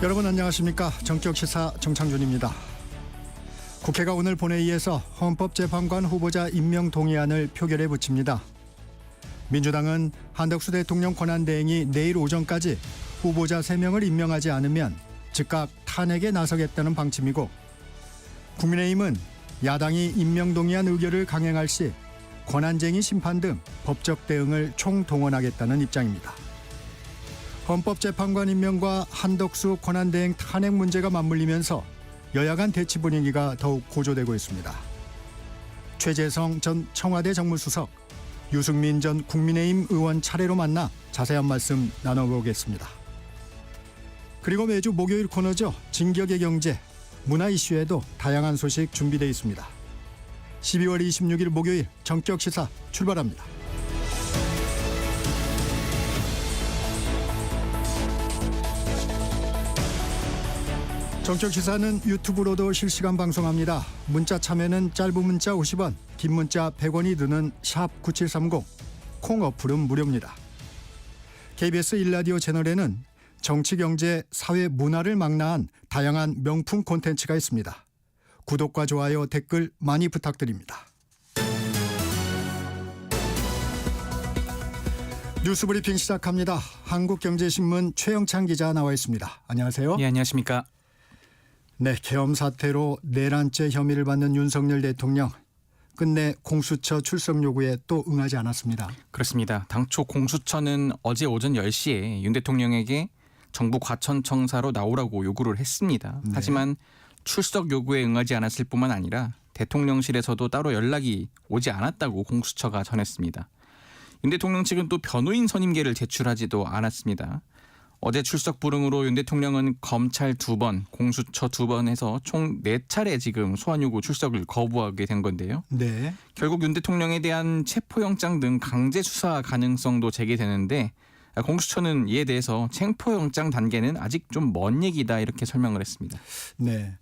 여러분 안녕하십니까. 정격시사 정창준입니다. 국회가 오늘 본회의에서 헌법재판관 후보자 임명 동의안을 표결에 붙입니다. 민주당은 한덕수 대통령 권한대행이 내일 오전까지 후보자 3명을 임명하지 않으면 즉각 탄핵에 나서겠다는 방침이고, 국민의힘은 야당이 임명 동의안 의결을 강행할 시 권한쟁의 심판 등 법적 대응을 총동원하겠다는 입장입니다. 헌법재판관 임명과 한덕수 권한대행 탄핵 문제가 맞물리면서 여야 간 대치 분위기가 더욱 고조되고 있습니다. 최재성 전 청와대 정무수석, 유승민 전 국민의힘 의원 차례로 만나 자세한 말씀 나눠보겠습니다. 그리고 매주 목요일 코너죠. 진격의 경제, 문화 이슈에도 다양한 소식 준비되어 있습니다. 12월 26일 목요일 정격시사 출발합니다. 정격시사는 유튜브로도 실시간 방송합니다. 문자 참여는 짧은 문자 50원, 긴 문자 100원이 드는 샵 9730, 콩 어플은 무료입니다. KBS 1라디오 채널에는 정치, 경제, 사회, 문화를 망라한 다양한 명품 콘텐츠가 있습니다. 구독과 좋아요, 댓글 많이 부탁드립니다. 뉴스브리핑 시작합니다. 한국경제신문 최영찬 기자 나와 있습니다. 안녕하세요. 네, 안녕하십니까. 네, 계엄 사태로 내란죄 혐의를 받는 윤석열 대통령, 끝내 공수처 출석 요구에 또 응하지 않았습니다. 그렇습니다. 당초 공수처는 어제 오전 10시에 윤 대통령에게 정부 과천청사로 나오라고 요구를 했습니다. 네. 하지만 출석 요구에 응하지 않았을 뿐만 아니라 대통령실에서도 따로 연락이 오지 않았다고 공수처가 전했습니다. 윤 대통령 측은 또 변호인 선임계를 제출하지도 않았습니다. 어제 출석 불응으로 윤 대통령은 검찰 2번, 공수처 2번 해서 총 4차례 지금 소환 요구 출석을 거부하게 된 건데요. 네. 결국 윤 대통령에 대한 체포영장 등 강제 수사 가능성도 제기되는데, 공수처는 이에 대해서 체포영장 단계는 아직 좀 먼 얘기다 이렇게 설명을 했습니다. 네.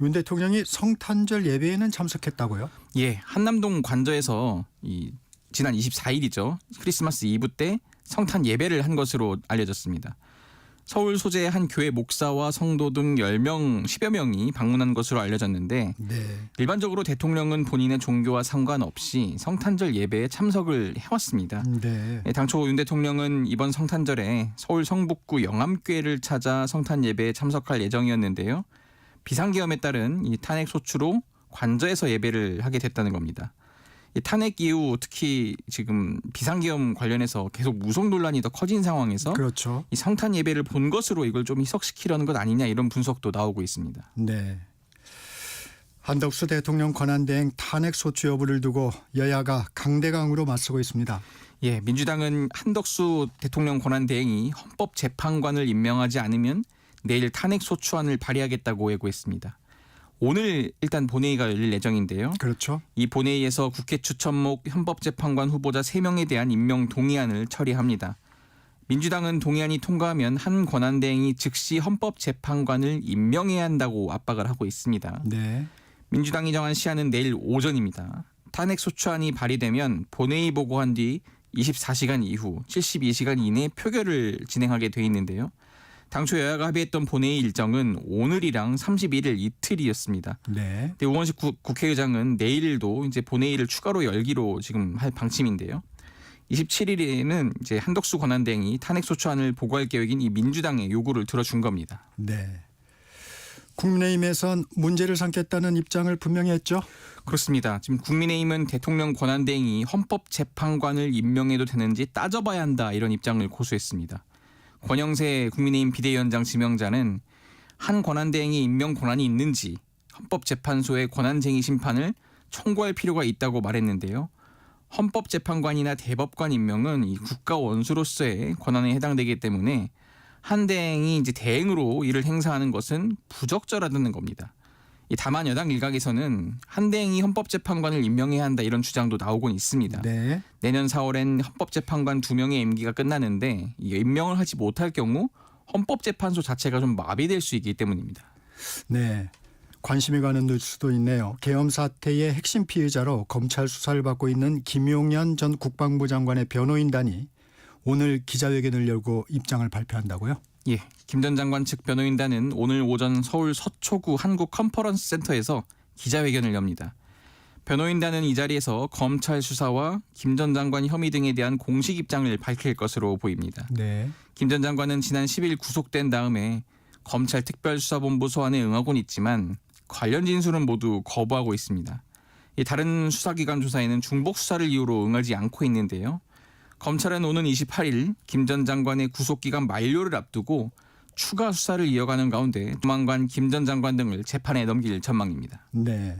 윤 대통령이 성탄절 예배에는 참석했다고요? 예, 한남동 관저에서 지난 24일이죠. 크리스마스 이브 때 성탄 예배를 한 것으로 알려졌습니다. 서울 소재의 한 교회 목사와 성도 등 10명, 10여 명이 방문한 것으로 알려졌는데, 네. 일반적으로 대통령은 본인의 종교와 상관없이 성탄절 예배에 참석을 해왔습니다. 네. 당초 윤 대통령은 이번 성탄절에 서울 성북구 영암교회를 찾아 성탄 예배에 참석할 예정이었는데요. 비상계엄에 따른 이 탄핵 소추로 관저에서 예배를 하게 됐다는 겁니다. 이 탄핵 이후 특히 지금 비상계엄 관련해서 계속 무속 논란이 더 커진 상황에서, 그렇죠. 이 성탄 예배를 본 것으로 이걸 좀 희석시키려는 것 아니냐 이런 분석도 나오고 있습니다. 네. 한덕수 대통령 권한대행 탄핵 소추 여부를 두고 여야가 강대강으로 맞서고 있습니다. 예, 민주당은 한덕수 대통령 권한대행이 헌법재판관을 임명하지 않으면 내일 탄핵 소추안을 발의하겠다고 예고했습니다. 오늘 일단 본회의가 열릴 예정인데요. 그렇죠. 이 본회의에서 국회 추천목 헌법재판관 후보자 3명에 대한 임명 동의안을 처리합니다. 민주당은 동의안이 통과하면 한 권한대행이 즉시 헌법재판관을 임명해야 한다고 압박을 하고 있습니다. 네. 민주당이 정한 시한은 내일 오전입니다. 탄핵 소추안이 발의되면 본회의 보고한 뒤 24시간 이후 72시간 이내 표결을 진행하게 돼 있는데요. 당초 여야가 합의했던 본회의 일정은 오늘이랑 31일 이틀이었습니다. 네. 근데 우원식 국회의장은 내일도 이제 본회의를 추가로 열기로 지금 할 방침인데요. 27일에는 이제 한덕수 권한대행이 탄핵 소추안을 보고할 계획인 이 민주당의 요구를 들어준 겁니다. 네. 국민의힘에선 문제를 삼겠다는 입장을 분명히 했죠. 그렇습니다. 지금 국민의힘은 대통령 권한대행이 헌법재판관을 임명해도 되는지 따져봐야 한다 이런 입장을 고수했습니다. 권영세 국민의힘 비대위원장 지명자는 한 권한대행이 임명 권한이 있는지 헌법재판소의 권한쟁의 심판을 청구할 필요가 있다고 말했는데요. 헌법재판관이나 대법관 임명은 이 국가 원수로서의 권한에 해당되기 때문에 한 대행이 이제 대행으로 이를 행사하는 것은 부적절하다는 겁니다. 다만 여당 일각에서는 한 대행이 헌법재판관을 임명해야 한다 이런 주장도 나오곤 있습니다. 네. 내년 4월엔 헌법재판관 2명의 임기가 끝나는데 임명을 하지 못할 경우 헌법재판소 자체가 좀 마비될 수 있기 때문입니다. 네. 관심이 가는 뉴스도 있네요. 계엄 사태의 핵심 피해자로 검찰 수사를 받고 있는 김용현 전 국방부 장관의 변호인단이 오늘 기자회견을 열고 입장을 발표한다고요? 예, 김 전 장관 측 변호인단은 오늘 오전 서울 서초구 한국 컨퍼런스 센터에서 기자회견을 엽니다. 변호인단은 이 자리에서 검찰 수사와 김 전 장관 혐의 등에 대한 공식 입장을 밝힐 것으로 보입니다. 네. 김 전 장관은 지난 10일 구속된 다음에 검찰 특별수사본부 소환에 응하곤 있지만 관련 진술은 모두 거부하고 있습니다. 이 다른 수사기관 조사에는 중복 수사를 이유로 응하지 않고 있는데요. 검찰은 오는 28일 김 전 장관의 구속기간 만료를 앞두고 추가 수사를 이어가는 가운데 조만간 김 전 장관 등을 재판에 넘길 전망입니다. 네.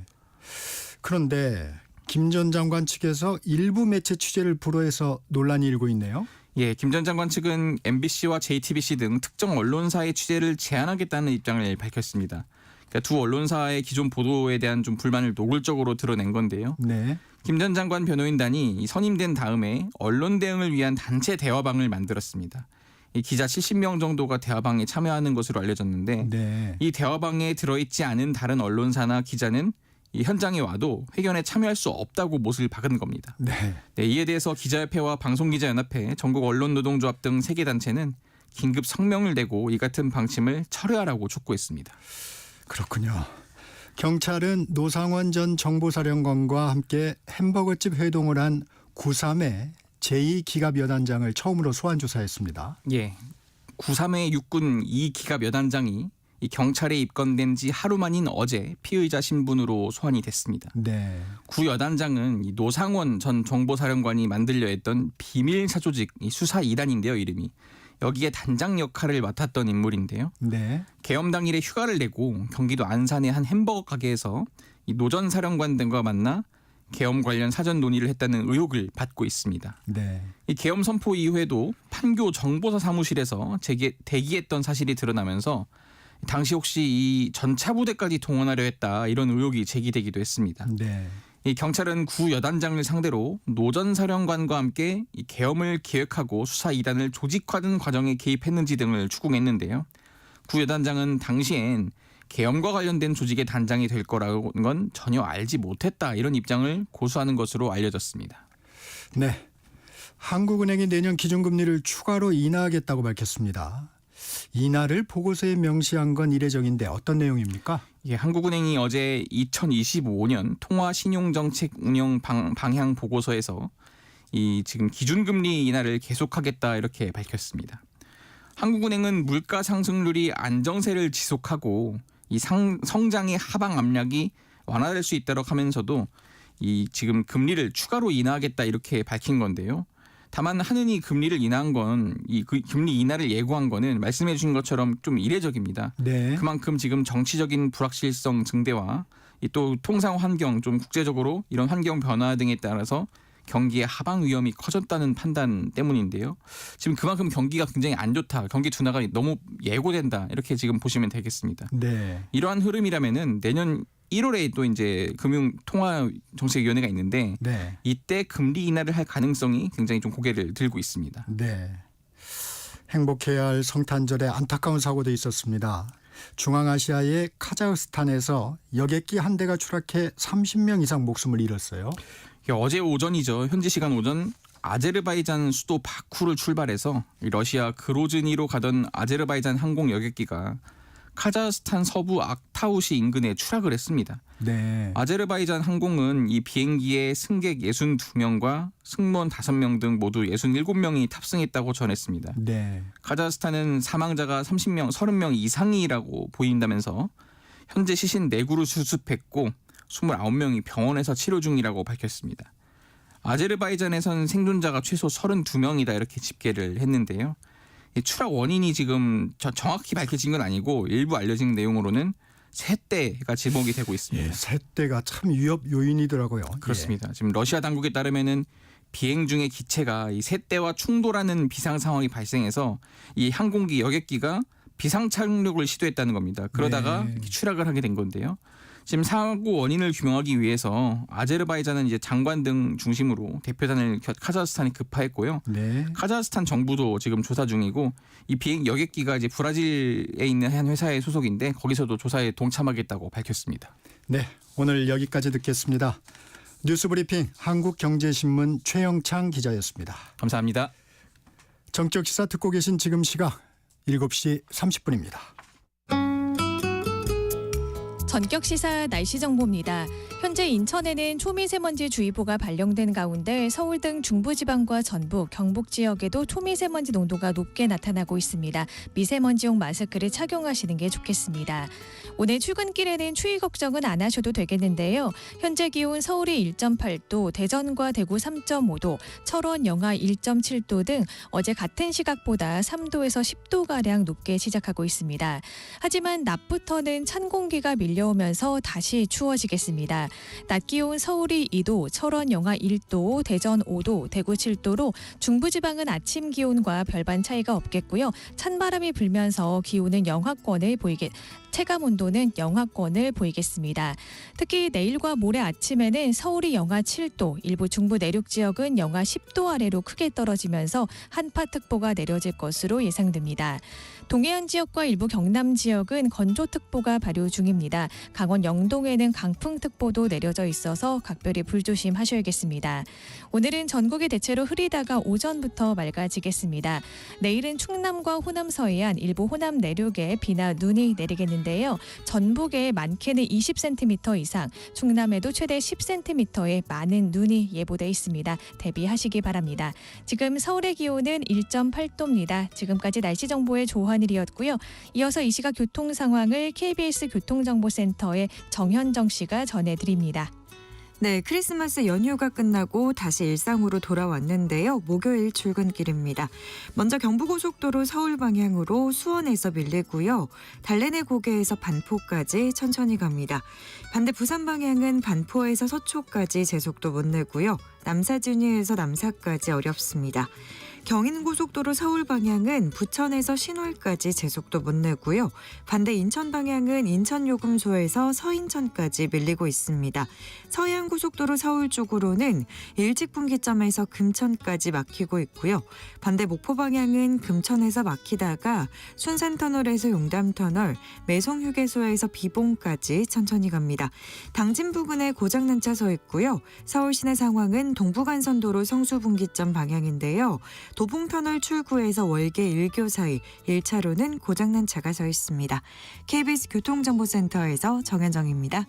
그런데 김 전 장관 측에서 일부 매체 취재를 불허해서 논란이 일고 있네요. 예, 김 전 장관 측은 MBC와 JTBC 등 특정 언론사의 취재를 제한하겠다는 입장을 밝혔습니다. 그러니까 두 언론사의 기존 보도에 대한 좀 불만을 노골적으로 드러낸 건데요. 네. 김 전 장관 변호인단이 선임된 다음에 언론 대응을 위한 단체 대화방을 만들었습니다. 이 기자 70명 정도가 대화방에 참여하는 것으로 알려졌는데 네. 이 대화방에 들어있지 않은 다른 언론사나 기자는 이 현장에 와도 회견에 참여할 수 없다고 못을 박은 겁니다. 네. 네, 이에 대해서 기자협회와 방송기자연합회, 전국언론노동조합 등 3개 단체는 긴급 성명을 내고 이 같은 방침을 철회하라고 촉구했습니다. 그렇군요. 경찰은 노상원 전 정보사령관과 함께 햄버거집 회동을 한 9.3의 제2기갑여단장을 처음으로 소환 조사했습니다. 예, 9.3회 육군 2기갑 여단장이 이 경찰에 입건된 지 하루 만인 어제 피의자 신분으로 소환이 됐습니다. 네. 구 여단장은 이 노상원 전 정보사령관이 만들려 했던 비밀사 조직 이 수사 2단인데요, 이름이. 여기에 단장 역할을 맡았던 인물인데요. 네. 계엄 당일에 휴가를 내고 경기도 안산의 한 햄버거 가게에서 이 노 전 사령관 등과 만나 계엄 관련 사전 논의를 했다는 의혹을 받고 있습니다. 네. 이 계엄 선포 이후에도 판교 정보사 사무실에서 대기했던 사실이 드러나면서 당시 혹시 이 전차부대까지 동원하려 했다 이런 의혹이 제기되기도 했습니다. 네. 이 경찰은 구 여단장을 상대로 노 전 사령관과 함께 이 계엄을 기획하고 수사 2단을 조직화하는 과정에 개입했는지 등을 추궁했는데요. 구 여단장은 당시엔 계엄과 관련된 조직의 단장이 될 거라는 건 전혀 알지 못했다 이런 입장을 고수하는 것으로 알려졌습니다. 네. 한국은행이 내년 기준금리를 추가로 인하하겠다고 밝혔습니다. 인하를 보고서에 명시한 건 이례적인데 어떤 내용입니까? 예, 한국은행이 어제 2025년 통화신용정책 운영 방향 보고서에서 이 지금 기준금리 인하를 계속하겠다 이렇게 밝혔습니다. 한국은행은 물가 상승률이 안정세를 지속하고 이 성장의 하방 압력이 완화될 수 있도록 하면서도 이 지금 금리를 추가로 인하하겠다 이렇게 밝힌 건데요. 다만 하느니 금리를 인하한 건 이 금리 인하를 예고한 거는 말씀해 주신 것처럼 좀 이례적입니다. 네. 그만큼 지금 정치적인 불확실성 증대와 이 또 통상 환경 좀 국제적으로 이런 환경 변화 등에 따라서 경기의 하방 위험이 커졌다는 판단 때문인데요. 지금 그만큼 경기가 굉장히 안 좋다. 경기 둔화가 너무 예고된다. 이렇게 지금 보시면 되겠습니다. 네. 이러한 흐름이라면은 내년 1월에 또 이제 금융통화정책위원회가 있는데 네. 이때 금리 인하를 할 가능성이 굉장히 좀 고개를 들고 있습니다. 네. 행복해야 할 성탄절에 안타까운 사고도 있었습니다. 중앙아시아의 카자흐스탄에서 여객기 한 대가 추락해 30명 이상 목숨을 잃었어요. 어제 오전이죠. 현지 시간 오전 아제르바이잔 수도 바쿠를 출발해서 러시아 그로즈니로 가던 아제르바이잔 항공 여객기가 카자흐스탄 서부 악타우시 인근에 추락을 했습니다. 네. 아제르바이잔 항공은 이 비행기에 승객 62명과 승무원 5명 등 모두 67명이 탑승했다고 전했습니다. 네. 카자흐스탄은 사망자가 30명 이상이라고 보인다면서 현재 시신 4구를 수습했고 29명이 병원에서 치료 중이라고 밝혔습니다. 아제르바이잔에선 생존자가 최소 32명이다 이렇게 집계를 했는데요. 추락 원인이 지금 정확히 밝혀진 건 아니고 일부 알려진 내용으로는 셋대가 지목이 되고 있습니다. 예, 셋대가 참 위협 요인이더라고요. 그렇습니다. 지금 러시아 당국에 따르면은 비행 중에 기체가 이 셋대와 충돌하는 비상 상황이 발생해서 이 항공기 여객기가 비상 착륙을 시도했다는 겁니다. 그러다가 네. 추락을 하게 된 건데요. 지금 사고 원인을 규명하기 위해서 아제르바이잔은 이제 장관 등 중심으로 대표단을 카자흐스탄에 급파했고요. 네. 카자흐스탄 정부도 지금 조사 중이고 이 비행 여객기가 이제 브라질에 있는 한 회사의 소속인데 거기서도 조사에 동참하겠다고 밝혔습니다. 네. 오늘 여기까지 듣겠습니다. 뉴스브리핑 한국경제신문 최영창 기자였습니다. 감사합니다. 정적 시사 듣고 계신 지금 시각 7시 30분입니다. 전격 시사 날씨 정보입니다. 현재 인천에는 초미세먼지 주의보가 발령된 가운데 서울 등 중부지방과 전북, 경북 지역에도 초미세먼지 농도가 높게 나타나고 있습니다. 미세먼지용 마스크를 착용하시는 게 좋겠습니다. 오늘 출근길에는 추위 걱정은 안 하셔도 되겠는데요. 현재 기온 서울이 1.8도, 대전과 대구 3.5도, 철원, 영하 1.7도 등 어제 같은 시각보다 3도에서 10도가량 높게 시작하고 있습니다. 하지만 낮부터는 찬 공기가 밀려오면서 다시 추워지겠습니다. 낮 기온 서울이 2도, 철원 영하 1도, 대전 5도, 대구 7도로 중부지방은 아침 기온과 별반 차이가 없겠고요. 찬바람이 불면서 기온은 체감 온도는 영하권을 보이겠습니다. 특히 내일과 모레 아침에는 서울이 영하 7도, 일부 중부 내륙 지역은 영하 10도 아래로 크게 떨어지면서 한파특보가 내려질 것으로 예상됩니다. 동해안 지역과 일부 경남 지역은 건조특보가 발효 중입니다. 강원 영동에는 강풍특보도 내려져 있어서 각별히 불조심하셔야겠습니다. 오늘은 전국이 대체로 흐리다가 오전부터 맑아지겠습니다. 내일은 충남과 호남 서해안, 일부 호남 내륙에 비나 눈이 내리겠는데요. 전북에 많게는 20cm 이상, 충남에도 최대 10cm의 많은 눈이 예보돼 있습니다. 대비하시기 바랍니다. 지금 서울의 기온은 1.8도입니다. 지금까지 날씨 정보의 조한일이었고요. 이어서 이 시각 교통 상황을 KBS 교통정보센터의 정현정 씨가 전해드립니다. 네, 크리스마스 연휴가 끝나고 다시 일상으로 돌아왔는데요. 목요일 출근길입니다. 먼저 경부고속도로 서울 방향으로 수원에서 밀리고요. 달래내 고개에서 반포까지 천천히 갑니다. 반대 부산 방향은 반포에서 서초까지 제속도 못 내고요. 남사준위에서 남사까지 어렵습니다. 경인고속도로 서울 방향은 부천에서 신월까지 제속도 못 내고요. 반대 인천 방향은 인천요금소에서 서인천까지 밀리고 있습니다. 서해안고속도로 서울 쪽으로는 일직분기점에서 금천까지 막히고 있고요. 반대 목포 방향은 금천에서 막히다가 순산터널에서 용담터널, 매송휴게소에서 비봉까지 천천히 갑니다. 당진 부근에 고장난 차 서 있고요. 서울 시내 상황은 동부간선도로 성수분기점 방향인데요. 도봉터널 출구에서 월계 1교 사이 1차로는 고장난 차가 서 있습니다. KBS 교통정보센터에서 정현정입니다.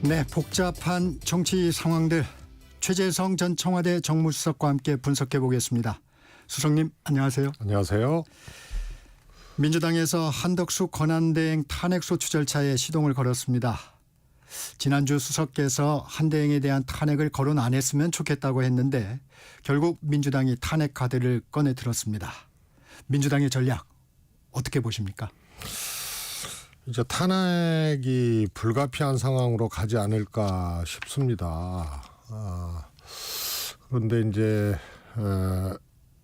네, 복잡한 정치 상황들 최재성 전 청와대 정무수석과 함께 분석해 보겠습니다. 수석님 안녕하세요. 안녕하세요. 민주당에서 한덕수 권한대행 탄핵소추 절차에 시동을 걸었습니다. 지난주 수석께서 한 대행에 대한 탄핵을 거론 안 했으면 좋겠다고 했는데 결국 민주당이 탄핵 카드를 꺼내 들었습니다. 민주당의 전략 어떻게 보십니까? 이제 탄핵이 불가피한 상황으로 가지 않을까 싶습니다. 그런데 이제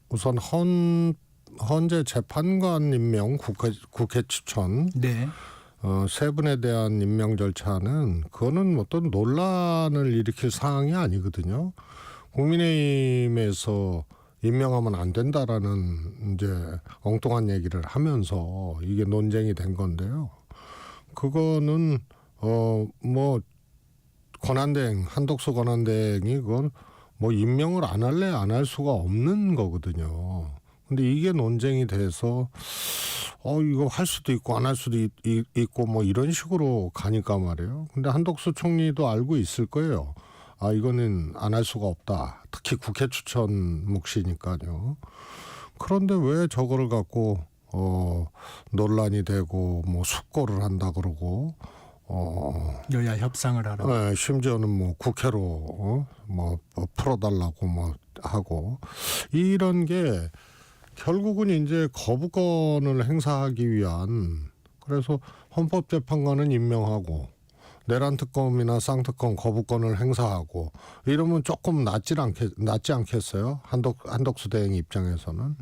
우선 헌재 재판관 임명 국회 추천 네. 세 분에 대한 임명 절차는 그거는 어떤 논란을 일으킬 사항이 아니거든요. 국민의힘에서 임명하면 안 된다라는 이제 엉뚱한 얘기를 하면서 이게 논쟁이 된 건데요. 그거는 뭐 권한대행 한덕수 권한대행이 그건 뭐 임명을 안 할래 안 할 수가 없는 거거든요. 근데 이게 논쟁이 돼서 이거 할 수도 있고 안 할 수도 있고 뭐 이런 식으로 가니까 말이에요. 근데 한덕수 총리도 알고 있을 거예요. 이거는 안 할 수가 없다. 특히 국회 추천 몫이니까요. 그런데 왜 저거를 갖고 논란이 되고 뭐 숙고를 한다 그러고 여야 협상을 하라. 네, 심지어는 뭐 국회로 뭐 풀어달라고 뭐 하고 이런 게 결국은 이제 거부권을 행사하기 위한 그래서 헌법재판관은 임명하고 내란 특검이나 쌍특검 거부권을 행사하고 이러면 조금 낫지 않겠어요? 한덕수 대행 입장에서는.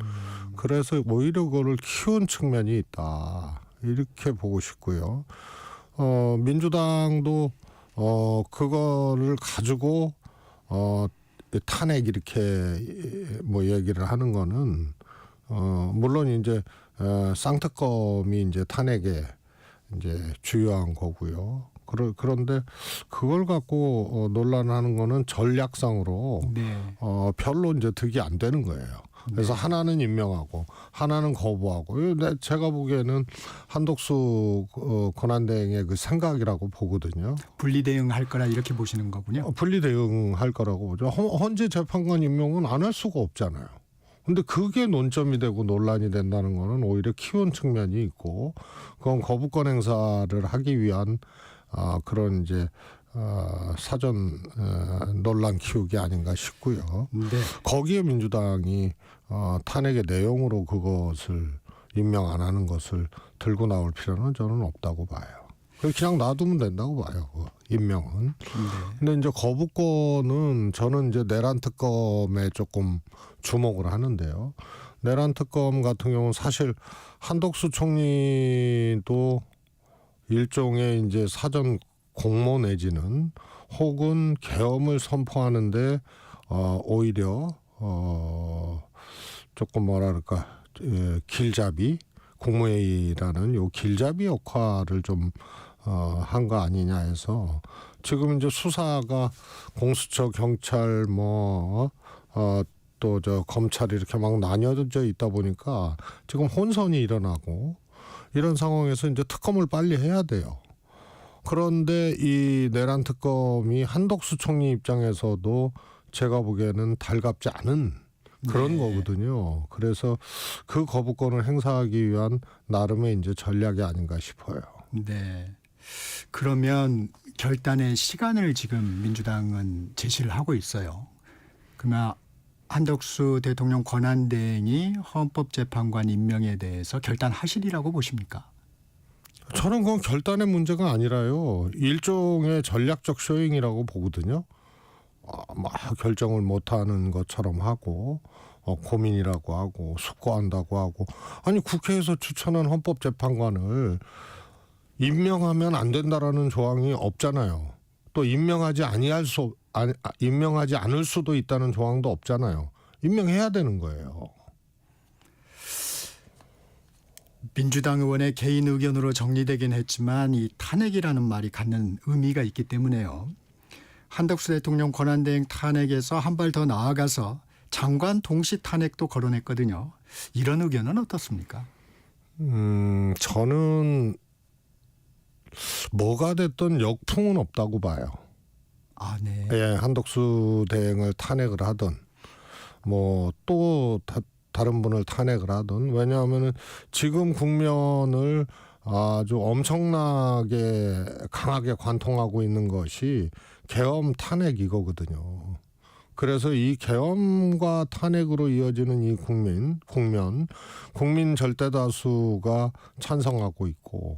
그래서 오히려 그거를 키운 측면이 있다. 이렇게 보고 싶고요. 민주당도 그거를 가지고 탄핵 이렇게 뭐 얘기를 하는 거는 물론 이제 쌍특검이 이제 탄핵에 이제 주요한 거고요. 그런데 그걸 갖고 논란하는 거는 전략상으로 네. 별로 이제 득이 안 되는 거예요. 그래서 하나는 임명하고 하나는 거부하고 제가 보기에는 한덕수 권한대행의 그 생각이라고 보거든요. 분리 대응할 거라 이렇게 보시는 거군요. 분리 대응할 거라고 보죠. 헌재 재판관 임명은 안 할 수가 없잖아요. 근데 그게 논점이 되고 논란이 된다는 거는 오히려 키운 측면이 있고 그건 거부권 행사를 하기 위한 그런 이제 사전 논란 키우기 아닌가 싶고요. 네. 거기에 민주당이 탄핵의 내용으로 그것을 임명 안 하는 것을 들고 나올 필요는 저는 없다고 봐요. 그냥 놔두면 된다고 봐요. 그 임명은. 네. 근데 이제 거부권은 저는 이제 내란 특검에 조금 주목을 하는데요. 내란 특검 같은 경우는 사실 한덕수 총리도 일종의 이제 사전 공모 내지는 혹은 계엄을 선포하는데 오히려 조금 뭐랄까 길잡이 국무회의라는 요 길잡이 역할을 좀 한 거 아니냐 해서 지금 이제 수사가 공수처 경찰 또 저 검찰이 이렇게 막 나뉘어져 있다 보니까 지금 혼선이 일어나고 이런 상황에서 이제 특검을 빨리 해야 돼요. 그런데 이 내란 특검이 한덕수 총리 입장에서도 제가 보기에는 달갑지 않은 그런 거거든요. 그래서 그 거부권을 행사하기 위한 나름의 이제 전략이 아닌가 싶어요. 네. 그러면 결단의 시간을 지금 민주당은 제시를 하고 있어요. 그러면 한덕수 대통령 권한대행이 헌법재판관 임명에 대해서 결단하시리라고 보십니까? 저는 그건 결단의 문제가 아니라요. 일종의 전략적 쇼잉이라고 보거든요. 막 결정을 못하는 것처럼 하고 고민이라고 하고 숙고한다고 하고 아니 국회에서 추천한 헌법재판관을 임명하면 안 된다라는 조항이 없잖아요. 또 임명하지 않을 수도 있다는 조항도 없잖아요. 임명해야 되는 거예요. 민주당 의원의 개인 의견으로 정리되긴 했지만 이 탄핵이라는 말이 갖는 의미가 있기 때문에요. 한덕수 대통령 권한대행 탄핵에서 한 발 더 나아가서 장관 동시 탄핵도 거론했거든요. 이런 의견은 어떻습니까? 저는 뭐가 됐든 역풍은 없다고 봐요. 아, 네. 예, 한덕수 대행을 탄핵을 하든 또 다른 분을 탄핵을 하든 왜냐하면은 지금 국면을 아주 엄청나게 강하게 관통하고 있는 것이 계엄 탄핵 이거거든요. 그래서 이 계엄과 탄핵으로 이어지는 이 국민 절대다수가 찬성하고 있고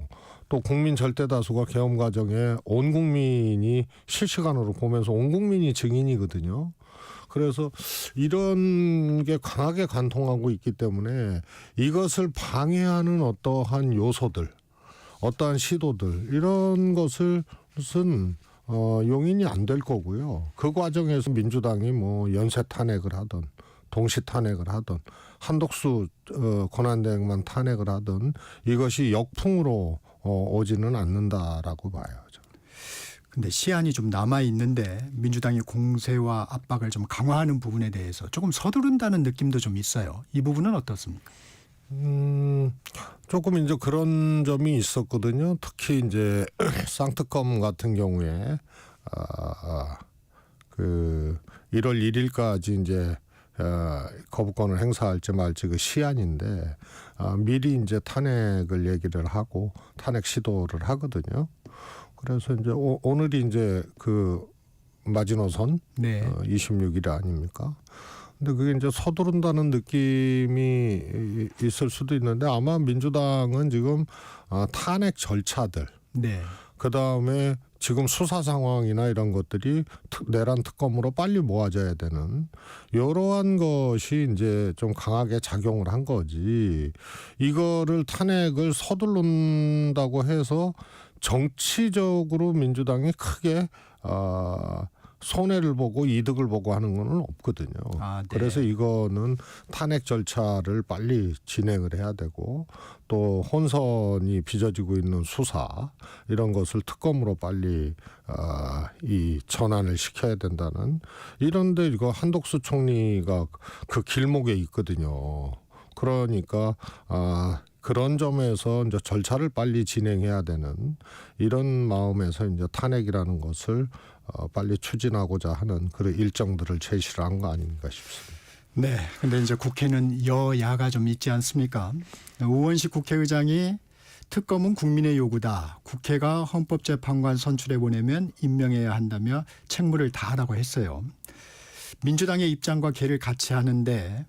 또 국민 절대다수가 계엄 과정에 온 국민이 실시간으로 보면서 온 국민이 증인이거든요. 그래서 이런 게 강하게 관통하고 있기 때문에 이것을 방해하는 어떠한 요소들, 어떠한 시도들 이런 것은 용인이 안 될 거고요. 그 과정에서 민주당이 연쇄 탄핵을 하든 동시 탄핵을 하든 한덕수 권한대행만 탄핵을 하든 이것이 역풍으로 오지는 않는다라고 봐요. 근데 시한이 좀 남아 있는데 민주당이 공세와 압박을 좀 강화하는 부분에 대해서 조금 서두른다는 느낌도 좀 있어요. 이 부분은 어떻습니까? 조금 이제 그런 점이 있었거든요. 특히 이제 쌍특검 같은 경우에 그 1월 1일까지 이제 거부권을 행사할지 말지 그 시한인데 미리 이제 탄핵을 얘기를 하고 탄핵 시도를 하거든요. 그래서 이제 오늘이 이제 그 마지노선 네. 26일 아닙니까? 근데 그게 이제 서두른다는 느낌이 있을 수도 있는데 아마 민주당은 지금 탄핵 절차들, 네. 그 다음에 지금 수사 상황이나 이런 것들이 내란 특검으로 빨리 모아져야 되는 이러한 것이 이제 좀 강하게 작용을 한 거지. 이거를 탄핵을 서두른다고 해서 정치적으로 민주당이 크게 손해를 보고 이득을 보고 하는 건 없거든요. 아, 네. 그래서 이거는 탄핵 절차를 빨리 진행을 해야 되고 또 혼선이 빚어지고 있는 수사 이런 것을 특검으로 빨리 이 전환을 시켜야 된다는 이런데 이거 한덕수 총리가 그 길목에 있거든요. 그러니까 그런 점에서 이제 절차를 빨리 진행해야 되는 이런 마음에서 이제 탄핵이라는 것을 빨리 추진하고자 하는 그런 일정들을 제시를 한 거 아닌가 싶습니다. 네. 근데 이제 국회는 여야가 좀 있지 않습니까? 우원식 국회의장이 특검은 국민의 요구다. 국회가 헌법재판관 선출해 보내면 임명해야 한다며 책무를 다하라고 했어요. 민주당의 입장과 개를 같이 하는데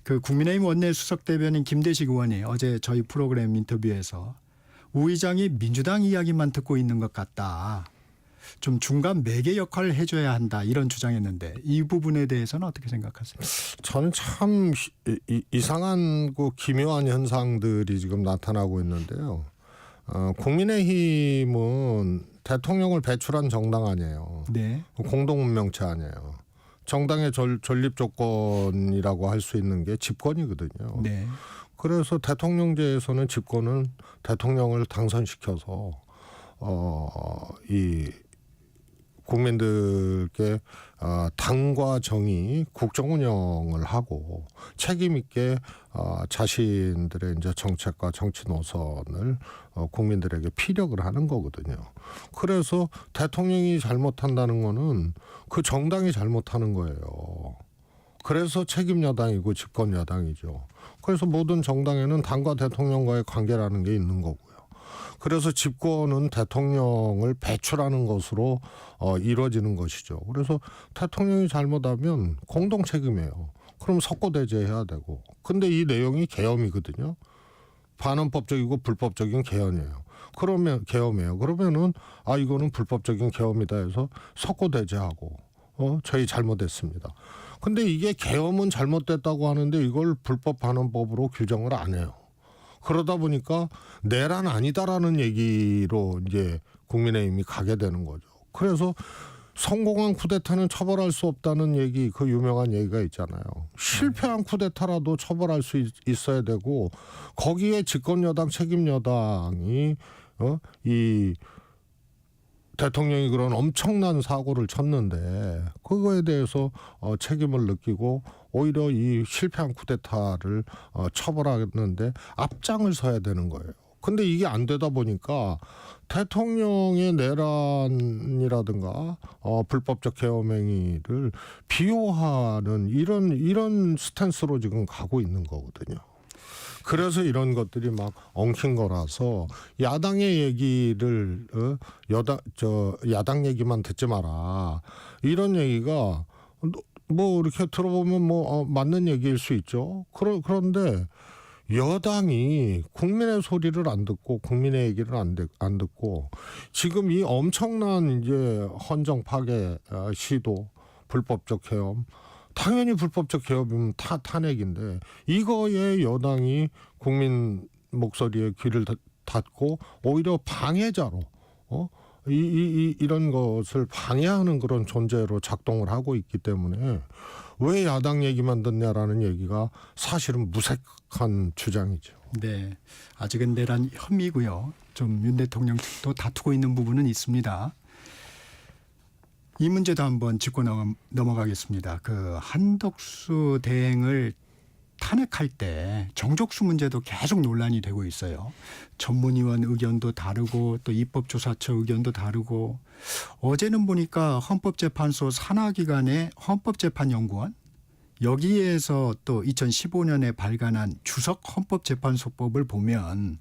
그 국민의힘 원내 수석대변인 김대식 의원이 어제 저희 프로그램 인터뷰에서 우 의장이 민주당 이야기만 듣고 있는 것 같다. 좀 중간 매개 역할을 해줘야 한다 이런 주장했는데 이 부분에 대해서는 어떻게 생각하세요? 저는 참 이상한 그 기묘한 현상들이 지금 나타나고 있는데요. 국민의힘은 대통령을 배출한 정당 아니에요. 네. 공동운명체 아니에요. 정당의 존립 조건이라고 할 수 있는 게 집권이거든요. 네. 그래서 대통령제에서는 집권은 대통령을 당선시켜서 이 국민들께 당과 정의 국정 운영을 하고 책임 있게 자신들의 이제 정책과 정치 노선을 국민들에게 피력을 하는 거거든요. 그래서 대통령이 잘못한다는 거는 그 정당이 잘못하는 거예요. 그래서 책임 여당이고 집권 여당이죠. 그래서 모든 정당에는 당과 대통령과의 관계라는 게 있는 거고요. 그래서 집권은 대통령을 배출하는 것으로 이루어지는 것이죠. 그래서 대통령이 잘못하면 공동 책임이에요. 그럼 석고대죄해야 되고. 근데 이 내용이 계엄이거든요. 반헌법적이고 불법적인 계엄이에요. 그러면은 이거는 불법적인 계엄이다 해서 석고대죄하고 저희 잘못했습니다. 근데 이게 계엄은 잘못됐다고 하는데 이걸 불법 반헌법으로 규정을 안 해요. 그러다 보니까 내란 아니다라는 얘기로 이제 국민의힘이 가게 되는 거죠. 그래서 성공한 쿠데타는 처벌할 수 없다는 얘기, 그 유명한 얘기가 있잖아요. 실패한 쿠데타라도 처벌할 수 있어야 되고 거기에 집권 여당, 책임 여당이 이 대통령이 그런 엄청난 사고를 쳤는데 그거에 대해서 책임을 느끼고 오히려 이 실패한 쿠데타를 처벌하는데 앞장을 서야 되는 거예요. 근데 이게 안 되다 보니까 대통령의 내란이라든가 불법적 계엄 행위를 비호하는 이런 스탠스로 지금 가고 있는 거거든요. 그래서 이런 것들이 막 엉킨 거라서 야당의 얘기를 야당 얘기만 듣지 마라. 이런 얘기가 뭐 이렇게 들어보면 맞는 얘기일 수 있죠. 그런데 여당이 국민의 소리를 안 듣고 국민의 얘기를 안 듣고 지금 이 엄청난 이제 헌정 파괴 시도 불법적 계엄 당연히 불법적 계엄이면 탄핵인데 이거에 여당이 국민 목소리에 귀를 닫고 오히려 방해자로 이런 것을 방해하는 그런 존재로 작동을 하고 있기 때문에 왜 야당 얘기만 듣냐라는 얘기가 사실은 무색한 주장이죠. 네. 아직은 내란 혐의고요. 좀 윤 대통령 측도 다투고 있는 부분은 있습니다. 이 문제도 한번 짚고 넘어가겠습니다. 그 한덕수 대행을 탄핵할 때 정족수 문제도 계속 논란이 되고 있어요. 전문위원 의견도 다르고 또 입법조사처 의견도 다르고 어제는 보니까 헌법재판소 산하기관의 헌법재판연구원 여기에서 또 2015년에 발간한 주석 헌법재판소법을 보면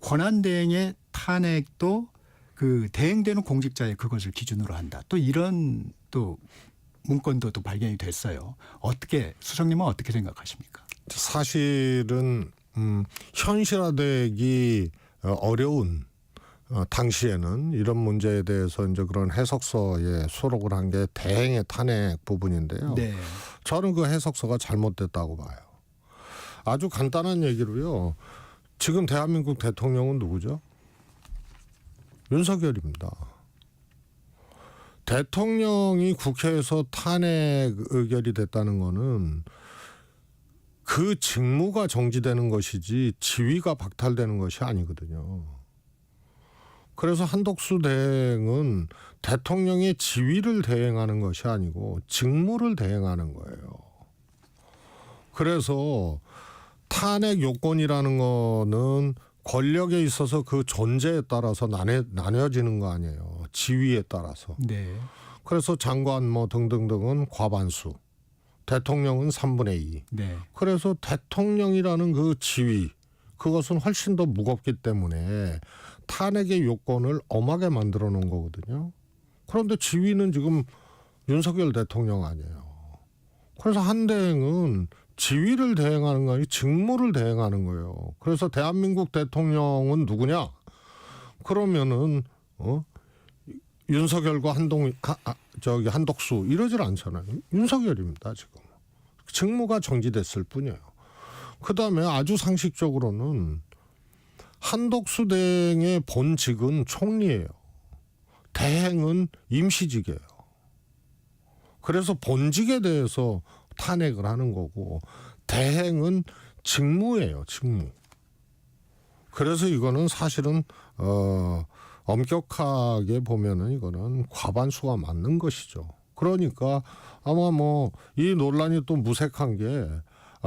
권한대행의 탄핵도 그 대행되는 공직자의 그것을 기준으로 한다. 또 이런 또 문건도 또 발견이 됐어요. 수석님은 어떻게 생각하십니까? 사실은 현실화되기 어려운 당시에는 이런 문제에 대해서 이제 그런 해석서에 수록을 한 게 대행의 탄핵 부분인데요. 네. 저는 그 해석서가 잘못됐다고 봐요. 아주 간단한 얘기로요. 지금 대한민국 대통령은 누구죠? 윤석열입니다. 대통령이 국회에서 탄핵 의결이 됐다는 거는 그 직무가 정지되는 것이지 지위가 박탈되는 것이 아니거든요. 그래서 한덕수 대행은 대통령의 지위를 대행하는 것이 아니고 직무를 대행하는 거예요. 그래서 탄핵 요건이라는 거는 권력에 있어서 그 존재에 따라서 나뉘어지는 거 아니에요. 지위에 따라서. 네. 그래서 장관 뭐 등등등은 과반수, 대통령은 3분의 2. 네. 그래서 대통령이라는 그 지위, 그것은 훨씬 더 무겁기 때문에 탄핵의 요건을 엄하게 만들어 놓은 거거든요. 그런데 지위는 지금 윤석열 대통령 아니에요. 그래서 한 대행은 지위를 대행하는 거 아니고 직무를 대행하는 거예요. 그래서 대한민국 대통령은 누구냐? 그러면은 윤석열과 한덕수 이러질 않잖아요. 윤석열입니다 지금. 직무가 정지됐을 뿐이에요. 그다음에 아주 상식적으로는 한덕수 대행의 본직은 총리예요. 대행은 임시직이에요. 그래서 본직에 대해서 탄핵을 하는 거고 대행은 직무예요. 직무. 그래서 이거는 사실은 엄격하게 보면은 이거는 과반수가 맞는 것이죠. 그러니까 아마 뭐 이 논란이 또 무색한 게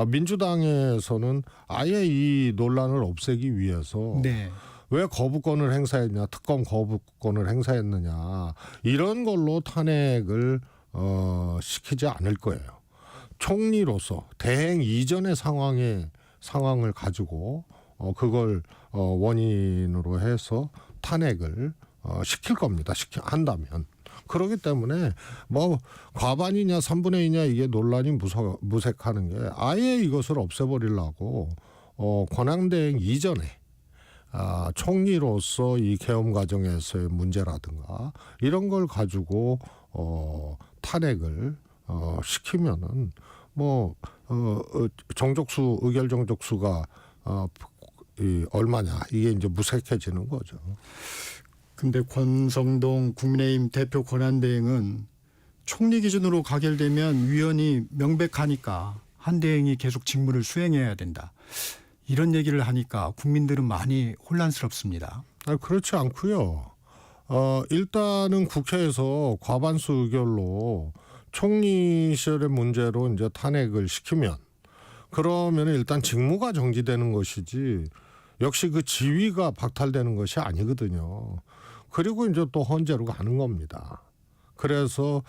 민주당에서는 아예 이 논란을 없애기 위해서 네. 왜 거부권을 행사했냐, 특검 거부권을 행사했느냐 이런 걸로 탄핵을 시키지 않을 거예요. 총리로서 대행 이전의 상황을 가지고 그걸 원인으로 해서 탄핵을 시킬 겁니다. 한다면. 그렇기 때문에 뭐 과반이냐 3분의 2냐 이게 논란이 무색하는 게 아예 이것을 없애버리려고 권한대행 이전에 총리로서 이 계엄 과정에서의 문제라든가 이런 걸 가지고 탄핵을 시키면은 뭐 정족수 의결 정족수가 얼마냐 이게 이제 무색해지는 거죠. 근데 권성동 국민의힘 대표 권한대행은 총리 기준으로 가결되면 위헌이 명백하니까 한 대행이 계속 직무를 수행해야 된다. 이런 얘기를 하니까 국민들은 많이 혼란스럽습니다. 그렇지 않고요. 일단은 국회에서 과반수 의결로 총리 시절의 문제로 이제 탄핵을 시키면 그러면 일단 직무가 정지되는 것이지 역시 그 지위가 박탈되는 것이 아니거든요. 그리고 이제 또 헌재로 가는 겁니다. 그래서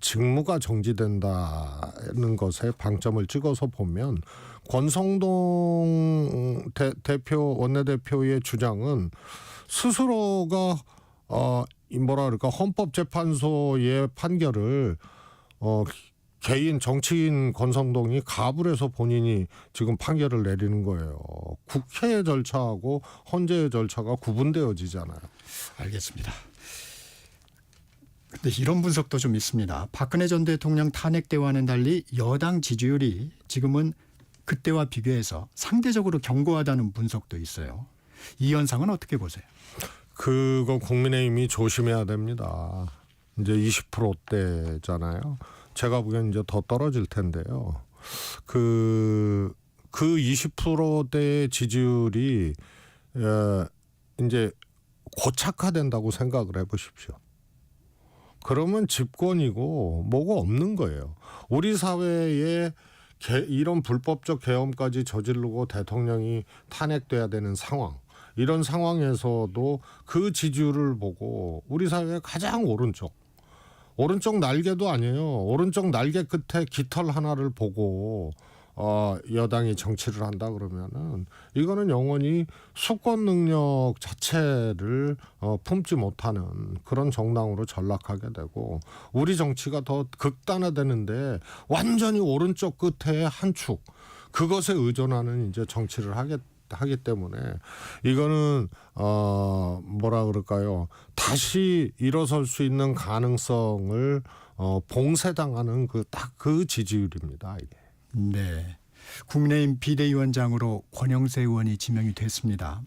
직무가 정지된다는 것에 방점을 찍어서 보면 권성동 원내대표의 주장은 스스로가 헌법재판소의 판결을 개인 정치인 권성동이 가불 해서 본인이 지금 판결을 내리는 거예요. 국회의 절차하고 헌재의 절차가 구분되어지잖아요. 알겠습니다. 근데 이런 분석도 좀 있습니다. 박근혜 전 대통령 탄핵 때와는 달리 여당 지지율이 지금은 그때와 비교해서 상대적으로 견고하다는 분석도 있어요. 이 현상은 어떻게 보세요? 그거 국민의힘이 조심해야 됩니다. 이제 20%대잖아요. 제가 보기엔 이제 더 떨어질 텐데요. 그 20%대의 지지율이 이제 고착화된다고 생각을 해보십시오. 그러면 집권이고 뭐가 없는 거예요. 우리 사회에 이런 불법적 계엄까지 저지르고 대통령이 탄핵돼야 되는 상황. 이런 상황에서도 그 지지율을 보고 우리 사회의 가장 오른쪽 날개도 아니에요. 오른쪽 날개 끝에 깃털 하나를 보고 여당이 정치를 한다 그러면은 이거는 영원히 수권 능력 자체를 품지 못하는 그런 정당으로 전락하게 되고 우리 정치가 더 극단화되는데 완전히 오른쪽 끝에 한 축 그것에 의존하는 이제 정치를 하기 때문에 이거는 뭐라 그럴까요? 다시 일어설 수 있는 가능성을 봉쇄당하는 그 지지율입니다. 이게. 네. 국민의힘 비대위원장으로 권영세 의원이 지명이 됐습니다.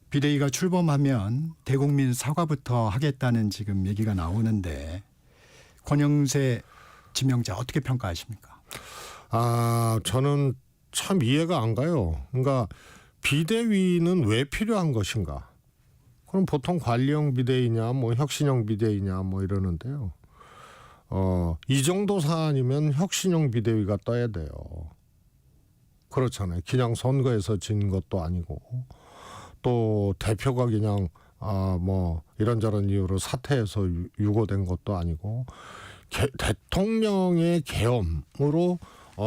비대위가 출범하면 대국민 사과부터 하겠다는 지금 얘기가 나오는데 권영세 지명자 어떻게 평가하십니까? 저는 참 이해가 안 가요. 그러니까 비대위는 왜 필요한 것인가? 그럼 보통 관리형 비대위냐, 뭐 혁신형 비대위냐, 뭐 이러는데요. 이 정도 사안이면 혁신형 비대위가 떠야 돼요. 그렇잖아요. 그냥 선거에서 진 것도 아니고 또 대표가 그냥 뭐 이런저런 이유로 사퇴해서 유고된 것도 아니고 대통령의 계엄으로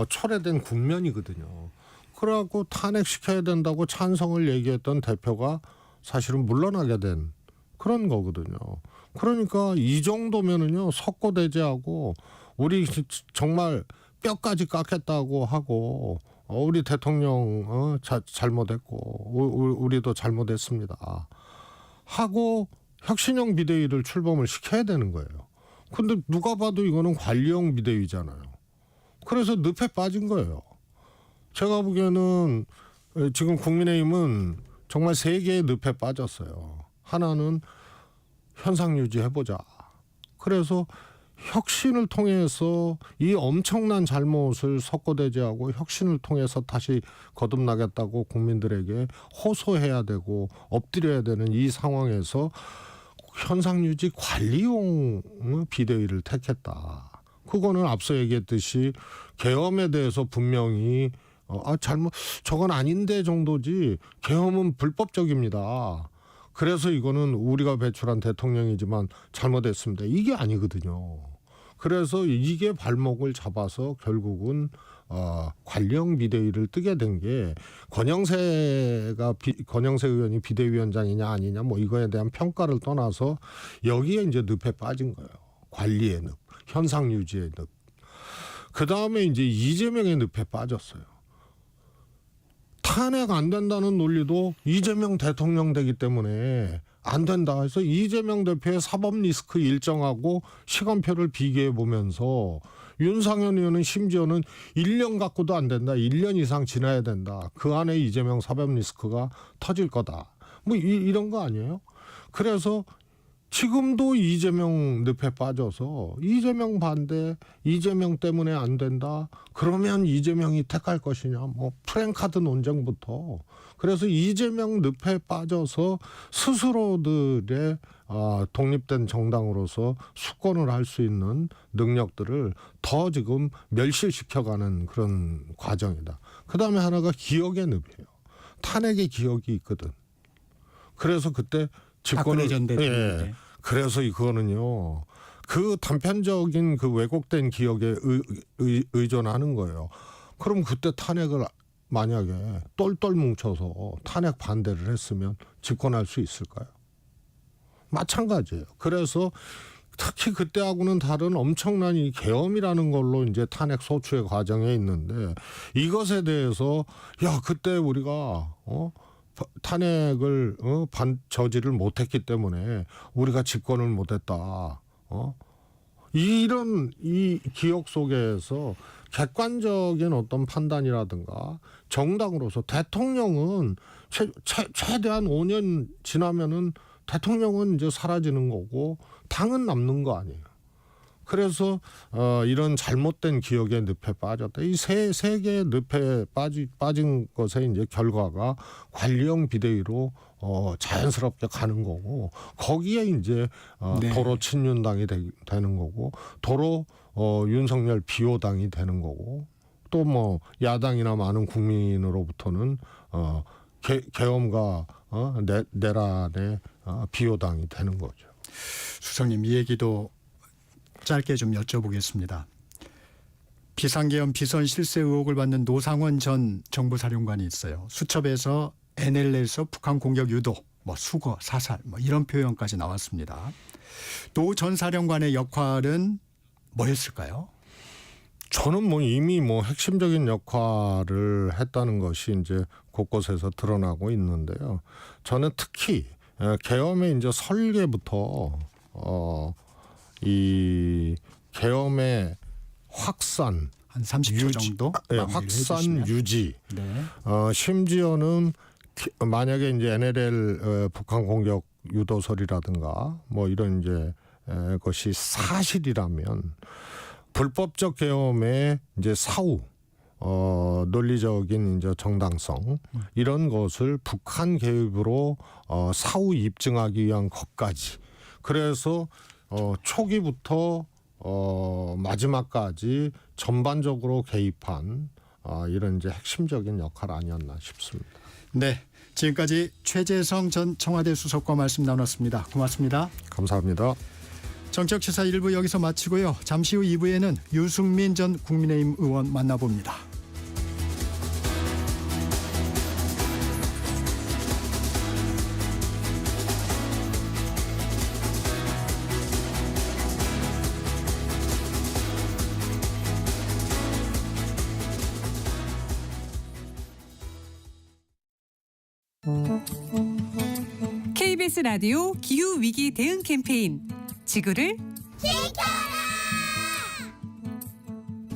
철회된 국면이거든요. 그래갖고 탄핵시켜야 된다고 찬성을 얘기했던 대표가 사실은 물러나게 된 그런 거거든요. 그러니까 이 정도면은요 석고대죄하고 우리 정말 뼈까지 깎겠다고 하고 우리 대통령 잘못했고 우리도 잘못했습니다 하고 혁신형 비대위를 출범을 시켜야 되는 거예요. 근데 누가 봐도 이거는 관리형 비대위잖아요. 그래서 늪에 빠진 거예요. 제가 보기에는 지금 국민의힘은 정말 세 개의 늪에 빠졌어요. 하나는 현상 유지해보자. 그래서 혁신을 통해서 이 엄청난 잘못을 석고대죄하고 혁신을 통해서 다시 거듭나겠다고 국민들에게 호소해야 되고 엎드려야 되는 이 상황에서 현상유지 관리용 비대위를 택했다. 그거는 앞서 얘기했듯이 계엄에 대해서 분명히 저건 아닌데 정도지 계엄은 불법적입니다. 그래서 이거는 우리가 배출한 대통령이지만 잘못했습니다. 이게 아니거든요. 그래서 이게 발목을 잡아서 결국은 관리형 비대위를 뜨게 된 게 권영세 의원이 비대위원장이냐 아니냐 뭐 이거에 대한 평가를 떠나서 여기에 이제 늪에 빠진 거예요. 관리의 늪, 현상 유지의 늪. 그 다음에 이제 이재명의 늪에 빠졌어요. 탄핵 안 된다는 논리도 이재명 대통령 되기 때문에 안 된다 해서 이재명 대표의 사법 리스크 일정하고 시간표를 비교해 보면서 윤상현 의원은 심지어는 1년 갖고도 안 된다. 1년 이상 지나야 된다. 그 안에 이재명 사법 리스크가 터질 거다. 뭐 이런 거 아니에요? 그래서 지금도 이재명 늪에 빠져서 이재명 반대, 이재명 때문에 안 된다. 그러면 이재명이 택할 것이냐. 뭐 프랭카드 논쟁부터. 그래서 이재명 늪에 빠져서 스스로들의 독립된 정당으로서 수권을 할 수 있는 능력들을 더 지금 멸실시켜가는 그런 과정이다. 그다음에 하나가 기억의 늪이에요. 탄핵의 기억이 있거든. 그래서 그때 박근혜 전 대통령. 예. 그래서 이거는요. 그 단편적인 그 왜곡된 기억에 의존하는 거예요. 그럼 그때 탄핵을 만약에 똘똘 뭉쳐서 탄핵 반대를 했으면 집권할 수 있을까요? 마찬가지예요. 그래서 특히 그때하고는 다른 엄청난 이 계엄이라는 걸로 이제 탄핵 소추의 과정에 있는데 이것에 대해서 그때 우리가 탄핵을 저지를 못했기 때문에 우리가 집권을 못했다. 이런 이 기억 속에서 객관적인 어떤 판단이라든가 정당으로서 대통령은 최대한 5년 지나면은 대통령은 이제 사라지는 거고 당은 남는 거 아니에요. 그래서 이런 잘못된 기억의 늪에 빠졌다. 이 세 개의 늪에 빠진 것의 이제 결과가 관리형 비대위로 자연스럽게 가는 거고 거기에 이제 도로 친윤당이 되는 거고 도로 윤석열 비호당이 되는 거고 또 뭐 야당이나 많은 국민으로부터는 계엄과 내란의 비호당이 되는 거죠. 수석님 이 얘기도 짧게 좀 여쭤보겠습니다. 비상계엄 비선 실세 의혹을 받는 노상원 전 정보사령관이 있어요. 수첩에서 NLL에서 북한 공격 유도, 뭐 수거, 사살 뭐 이런 표현까지 나왔습니다. 노 전 사령관의 역할은 뭐였을까요? 저는 뭐 이미 뭐 핵심적인 역할을 했다는 것이 이제 곳곳에서 드러나고 있는데요. 저는 특히 계엄의 이제 설계부터 이 계엄의 확산 한 30초 정도 확산 해주시면. 유지 네. 심지어는 만약에 이제 NLL 북한 공격 유도설이라든가 뭐 이런 이제 것이 사실이라면 불법적 계엄의 이제 사후 논리적인 이제 정당성 이런 것을 북한 개입으로 사후 입증하기 위한 것까지 그래서 초기부터 마지막까지 전반적으로 개입한 이런 이제 핵심적인 역할 아니었나 싶습니다. 네, 지금까지 최재성 전 청와대 수석과 말씀 나눴습니다. 고맙습니다. 감사합니다. 정책시사 1부 여기서 마치고요. 잠시 후 2부에는 유승민 전 국민의힘 의원 만나봅니다. KBS 라디오 기후위기 대응 캠페인 지구를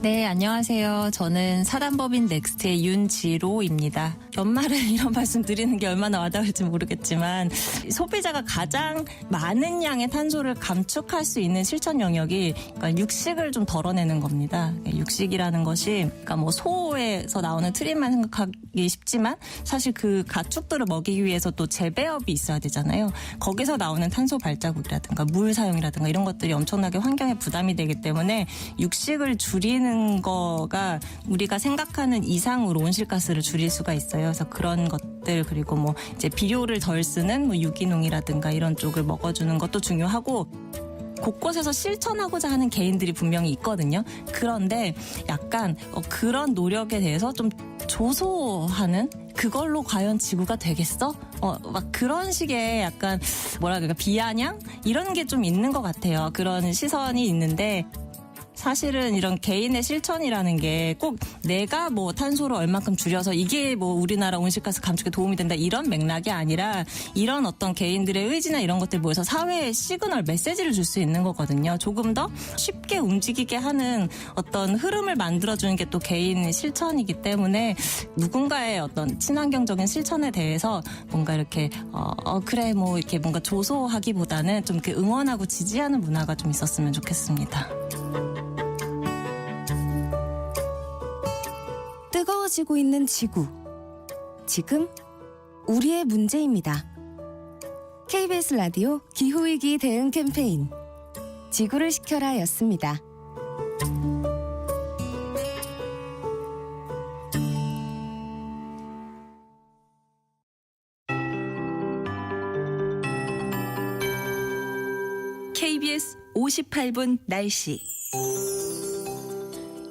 네, 안녕하세요. 저는 사단법인 넥스트의 윤지로입니다. 연말에 이런 말씀 드리는 게 얼마나 와닿을지 모르겠지만 소비자가 가장 많은 양의 탄소를 감축할 수 있는 실천 영역이 그러니까 육식을 좀 덜어내는 겁니다. 육식이라는 것이 그러니까 뭐 소에서 나오는 트림만 생각하기 쉽지만 사실 그 가축들을 먹이기 위해서 또 재배업이 있어야 되잖아요. 거기서 나오는 탄소 발자국이라든가 물 사용이라든가 이런 것들이 엄청나게 환경에 부담이 되기 때문에 육식을 줄이는 거가 우리가 생각하는 이상으로 온실가스를 줄일 수가 있어요. 그래서 그런 것들 그리고 뭐 이제 비료를 덜 쓰는 뭐 유기농이라든가 이런 쪽을 먹어주는 것도 중요하고 곳곳에서 실천하고자 하는 개인들이 분명히 있거든요. 그런데 약간 그런 노력에 대해서 좀 조소하는 그걸로 과연 지구가 되겠어? 막 그런 식의 약간 뭐라 그럴까 비아냥 이런 게 좀 있는 것 같아요. 그런 시선이 있는데 사실은 이런 개인의 실천이라는 게 꼭 내가 뭐 탄소를 얼만큼 줄여서 이게 뭐 우리나라 온실가스 감축에 도움이 된다 이런 맥락이 아니라 이런 어떤 개인들의 의지나 이런 것들 모여서 사회에 시그널 메시지를 줄 수 있는 거거든요. 조금 더 쉽게 움직이게 하는 어떤 흐름을 만들어주는 게 또 개인 실천이기 때문에 누군가의 어떤 친환경적인 실천에 대해서 뭔가 이렇게 그래 뭐 이렇게 뭔가 조소하기보다는 좀 이렇게 응원하고 지지하는 문화가 좀 있었으면 좋겠습니다. 뜨거워지고 있는 지구. 지금 우리의 문제입니다. KBS 라디오 기후위기 대응 캠페인 지구를 지켜라 였습니다. KBS 58분 날씨.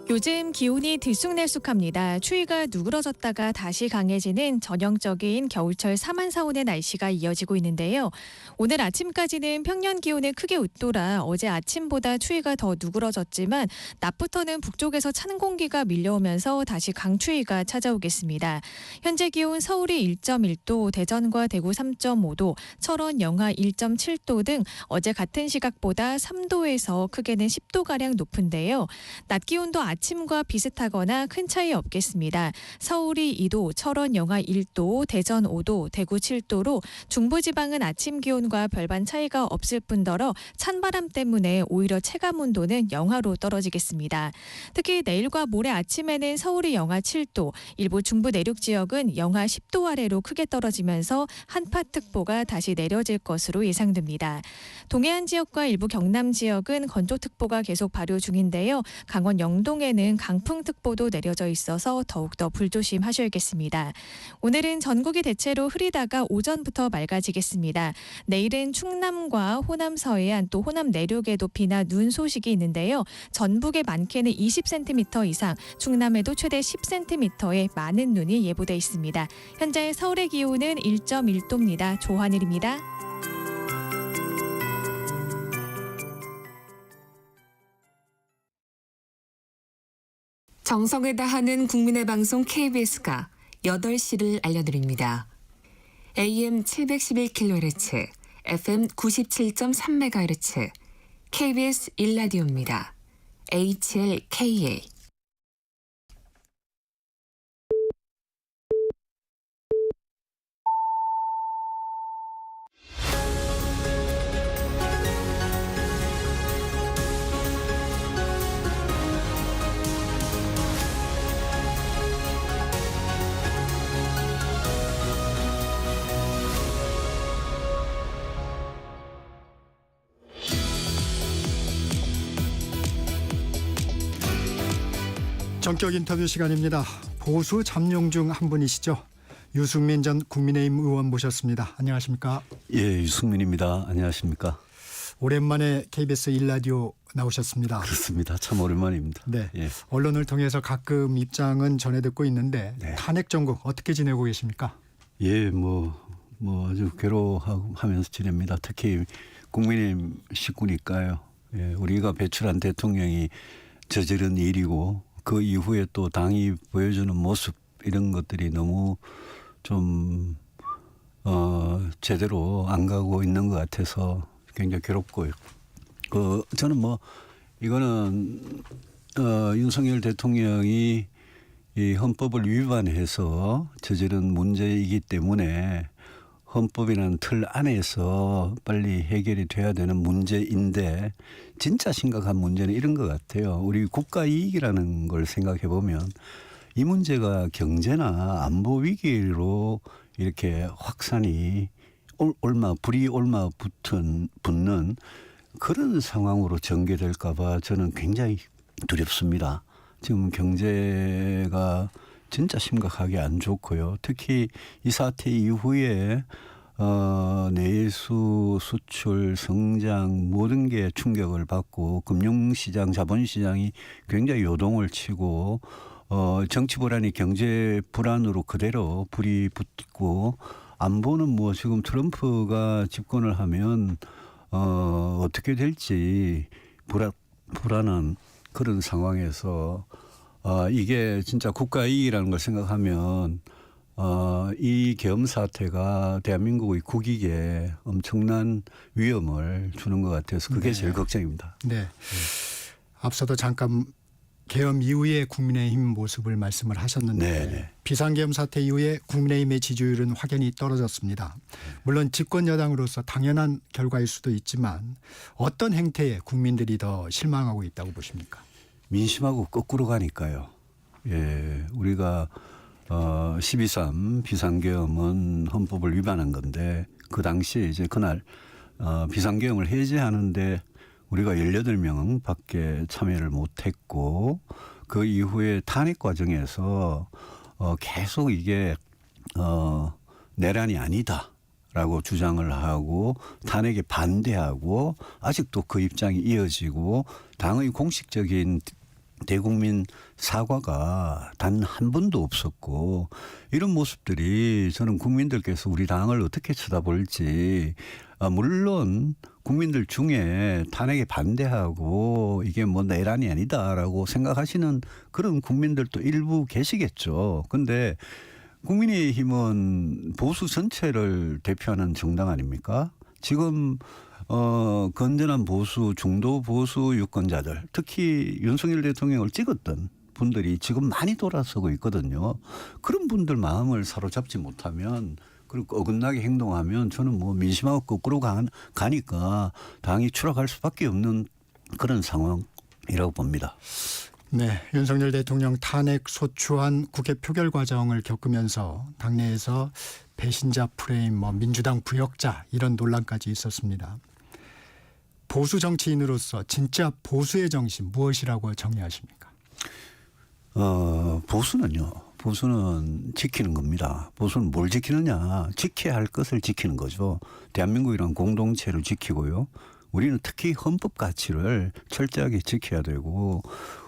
요즘 기온이 들쑥날쑥합니다. 추위가 누그러졌다가 다시 강해지는 전형적인 겨울철 사만사온의 날씨가 이어지고 있는데요. 오늘 아침까지는 평년 기온에 크게 웃돌아 어제 아침보다 추위가 더 누그러졌지만 낮부터는 북쪽에서 찬 공기가 밀려오면서 다시 강추위가 찾아오겠습니다. 현재 기온 서울이 1.1도, 대전과 대구 3.5도, 철원 영하 1.7도 등 어제 같은 시각보다 3도에서 크게는 10도가량 높은데요. 낮 기온도 아침과 비슷하거나 큰 차이 없겠습니다. 서울이 2도, 철원 영하 1도, 대전 5도, 대구 7도로 중부지방은 아침 기온과 별반 차이가 없을 뿐더러 찬바람 때문에 오히려 체감 온도는 영하로 떨어지겠습니다. 특히 내일과 모레 아침에는 서울이 영하 7도, 일부 중부 내륙 지역은 영하 10도 아래로 크게 떨어지면서 한파특보가 다시 내려질 것으로 예상됩니다. 동해안 지역과 일부 경남 지역은 건조특보가 계속 발효 중인데요. 강원 영동에는 강풍특보도 내려져 있어서 더욱더 불조심하셔야겠습니다. 오늘은 전국이 대체로 흐리다가 오전부터 맑아지겠습니다. 내일은 충남과 호남 서해안 또 호남 내륙에도 비나 눈 소식이 있는데요. 전북에 많게는 20cm 이상, 충남에도 최대 10cm의 많은 눈이 예보돼 있습니다. 현재 서울의 기온은 1.1도입니다. 조한일입니다. 정성을 다하는 국민의 방송 KBS가 8시를 알려드립니다. AM 711kHz, FM 97.3MHz, KBS 1라디오입니다. HLKA 전격 인터뷰 시간입니다. 보수 잠룡 중 한 분이시죠. 유승민 전 국민의힘 의원 모셨습니다. 안녕하십니까? 예, 유승민입니다. 안녕하십니까? 오랜만에 KBS 1라디오 나오셨습니다. 그렇습니다. 참 오랜만입니다. 네, 예. 언론을 통해서 가끔 입장은 전해 듣고 있는데 네. 탄핵 정국 어떻게 지내고 계십니까? 예, 뭐 아주 괴로워하면서 지냅니다. 특히 국민의힘 식구니까요. 예, 우리가 배출한 대통령이 저지른 일이고 그 이후에 또 당이 보여주는 모습 이런 것들이 너무 좀 제대로 안 가고 있는 것 같아서 굉장히 괴롭고요. 저는 뭐 이거는 윤석열 대통령이 이 헌법을 위반해서 저지른 문제이기 때문에 헌법이라는 틀 안에서 빨리 해결이 돼야 되는 문제인데 진짜 심각한 문제는 이런 것 같아요. 우리 국가 이익이라는 걸 생각해 보면 이 문제가 경제나 안보 위기로 이렇게 확산이 불이 붙는 그런 상황으로 전개될까 봐 저는 굉장히 두렵습니다. 지금 경제가 진짜 심각하게 안 좋고요. 특히 이 사태 이후에 내수, 수출, 성장 모든 게 충격을 받고 금융시장, 자본시장이 굉장히 요동을 치고 정치 불안이 경제 불안으로 그대로 불이 붙고 안보는 뭐 지금 트럼프가 집권을 하면 어떻게 될지 불안한 그런 상황에서 이게 진짜 국가 이익이라는 걸 생각하면 이 계엄 사태가 대한민국의 국익에 엄청난 위험을 주는 것 같아서 그게 네. 제일 걱정입니다. 네. 앞서도 잠깐 계엄 이후의 국민의힘 모습을 말씀을 하셨는데 네. 비상계엄 사태 이후에 국민의힘의 지지율은 확연히 떨어졌습니다. 물론 집권 여당으로서 당연한 결과일 수도 있지만 어떤 행태에 국민들이 더 실망하고 있다고 보십니까? 민심하고 거꾸로 가니까요. 예, 우리가 12.3 비상계엄은 헌법을 위반한 건데 그 당시에 이제 그날 비상계엄을 해제하는데 우리가 18명밖에 참여를 못했고 그 이후에 탄핵 과정에서 계속 이게 내란이 아니다라고 주장을 하고 탄핵에 반대하고 아직도 그 입장이 이어지고 당의 공식적인 대국민 사과가 단 한 번도 없었고 이런 모습들이 저는 국민들께서 우리 당을 어떻게 쳐다볼지 물론 국민들 중에 탄핵에 반대하고 이게 뭐 내란이 아니다라고 생각하시는 그런 국민들도 일부 계시겠죠. 근데 국민의힘은 보수 전체를 대표하는 정당 아닙니까? 지금 건전한 보수, 중도 보수 유권자들, 특히 윤석열 대통령을 찍었던 분들이 지금 많이 돌아서고 있거든요. 그런 분들 마음을 사로잡지 못하면 그리고 어긋나게 행동하면 저는 뭐 민심하고 거꾸로 가니까 당이 추락할 수밖에 없는 그런 상황이라고 봅니다. 네, 윤석열 대통령 탄핵 소추안 국회 표결 과정을 겪으면서 당내에서 배신자 프레임, 민주당 부역자 이런 논란까지 있었습니다. 보수 정치인으로서 진짜 보수의 정신 무엇이라고 정의하십니까? 보수는 지키는 겁니다. 보수는 뭘 지키느냐? 지켜야 할 것을 지키는 거죠. 대한민국이란 공동체를 지키고요. 우리는 특히 헌법 가치를 철저하게 지켜야 되고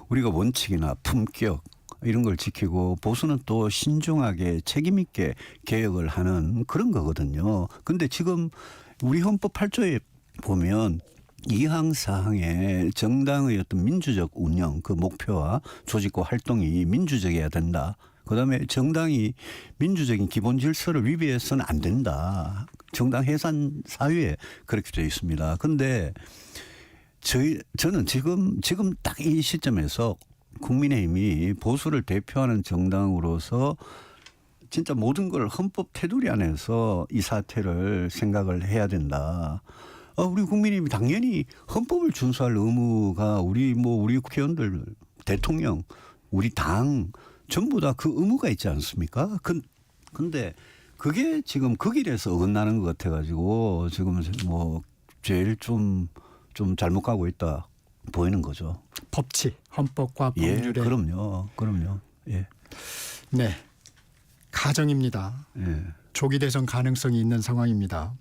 우리가 원칙이나 품격 이런 걸 지키고 보수는 또 신중하게 책임 있게 개혁을 하는 그런 거거든요. 근데 지금 우리 헌법 8조에 보면 2항 4항에 정당의 어떤 민주적 운영 그 목표와 조직과 활동이 민주적이어야 된다. 그다음에 정당이 민주적인 기본 질서를 위배해서는 안 된다. 정당 해산 사유에 그렇게 되어 있습니다. 그런데 저는 지금 딱 이 시점에서 국민의힘이 보수를 대표하는 정당으로서 진짜 모든 걸 헌법 테두리 안에서 이 사태를 생각을 해야 된다. 우리 국민의힘이 당연히 헌법을 준수할 의무가 우리 국회의원들, 대통령, 우리 당 전부 다 그 의무가 있지 않습니까? 근데 그게 지금 그 길에서 어긋나는 것 같아가지고 지금 뭐 제일 좀 잘못 가고 있다. 보이는 거죠. 법치, 헌법과 예, 법률에 그럼요. 예. 네, 가정입니다. 예. 조기 대선 가능성이 있는 상황입니다.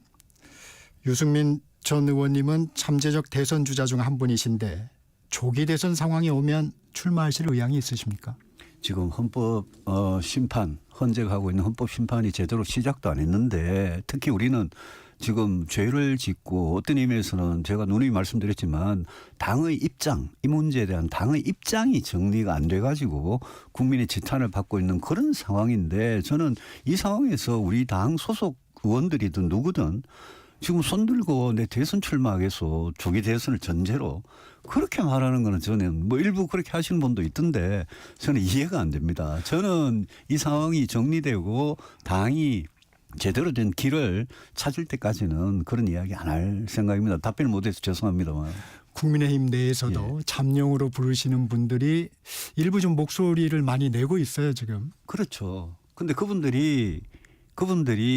유승민 전 의원님은 잠재적 대선 주자 중 한 분이신데 조기 대선 상황이 오면 출마하실 의향이 있으십니까? 지금 헌법 심판, 헌재하고 있는 헌법 심판이 제대로 시작도 안 했는데 특히 우리는 지금 죄를 짓고 어떤 의미에서는 제가 누누이 말씀드렸지만 당의 입장, 이 문제에 대한 당의 입장이 정리가 안 돼가지고 국민의 지탄을 받고 있는 그런 상황인데 저는 이 상황에서 우리 당 소속 의원들이든 누구든 지금 손들고 내 대선 출마하겠소 조기 대선을 전제로 그렇게 말하는 거는 저는 뭐 일부 그렇게 하시는 분도 있던데 저는 이해가 안 됩니다. 저는 이 상황이 정리되고 당이 제대로 된 길을 찾을 때까지는 그런 이야기 안 할 생각입니다. 답변을 못해서 죄송합니다만. 국민의힘 내에서도 잠룡으로 부르시는 분들이 일부 좀 목소리를 많이 내고 있어요 지금. 그렇죠. 근데 그분들이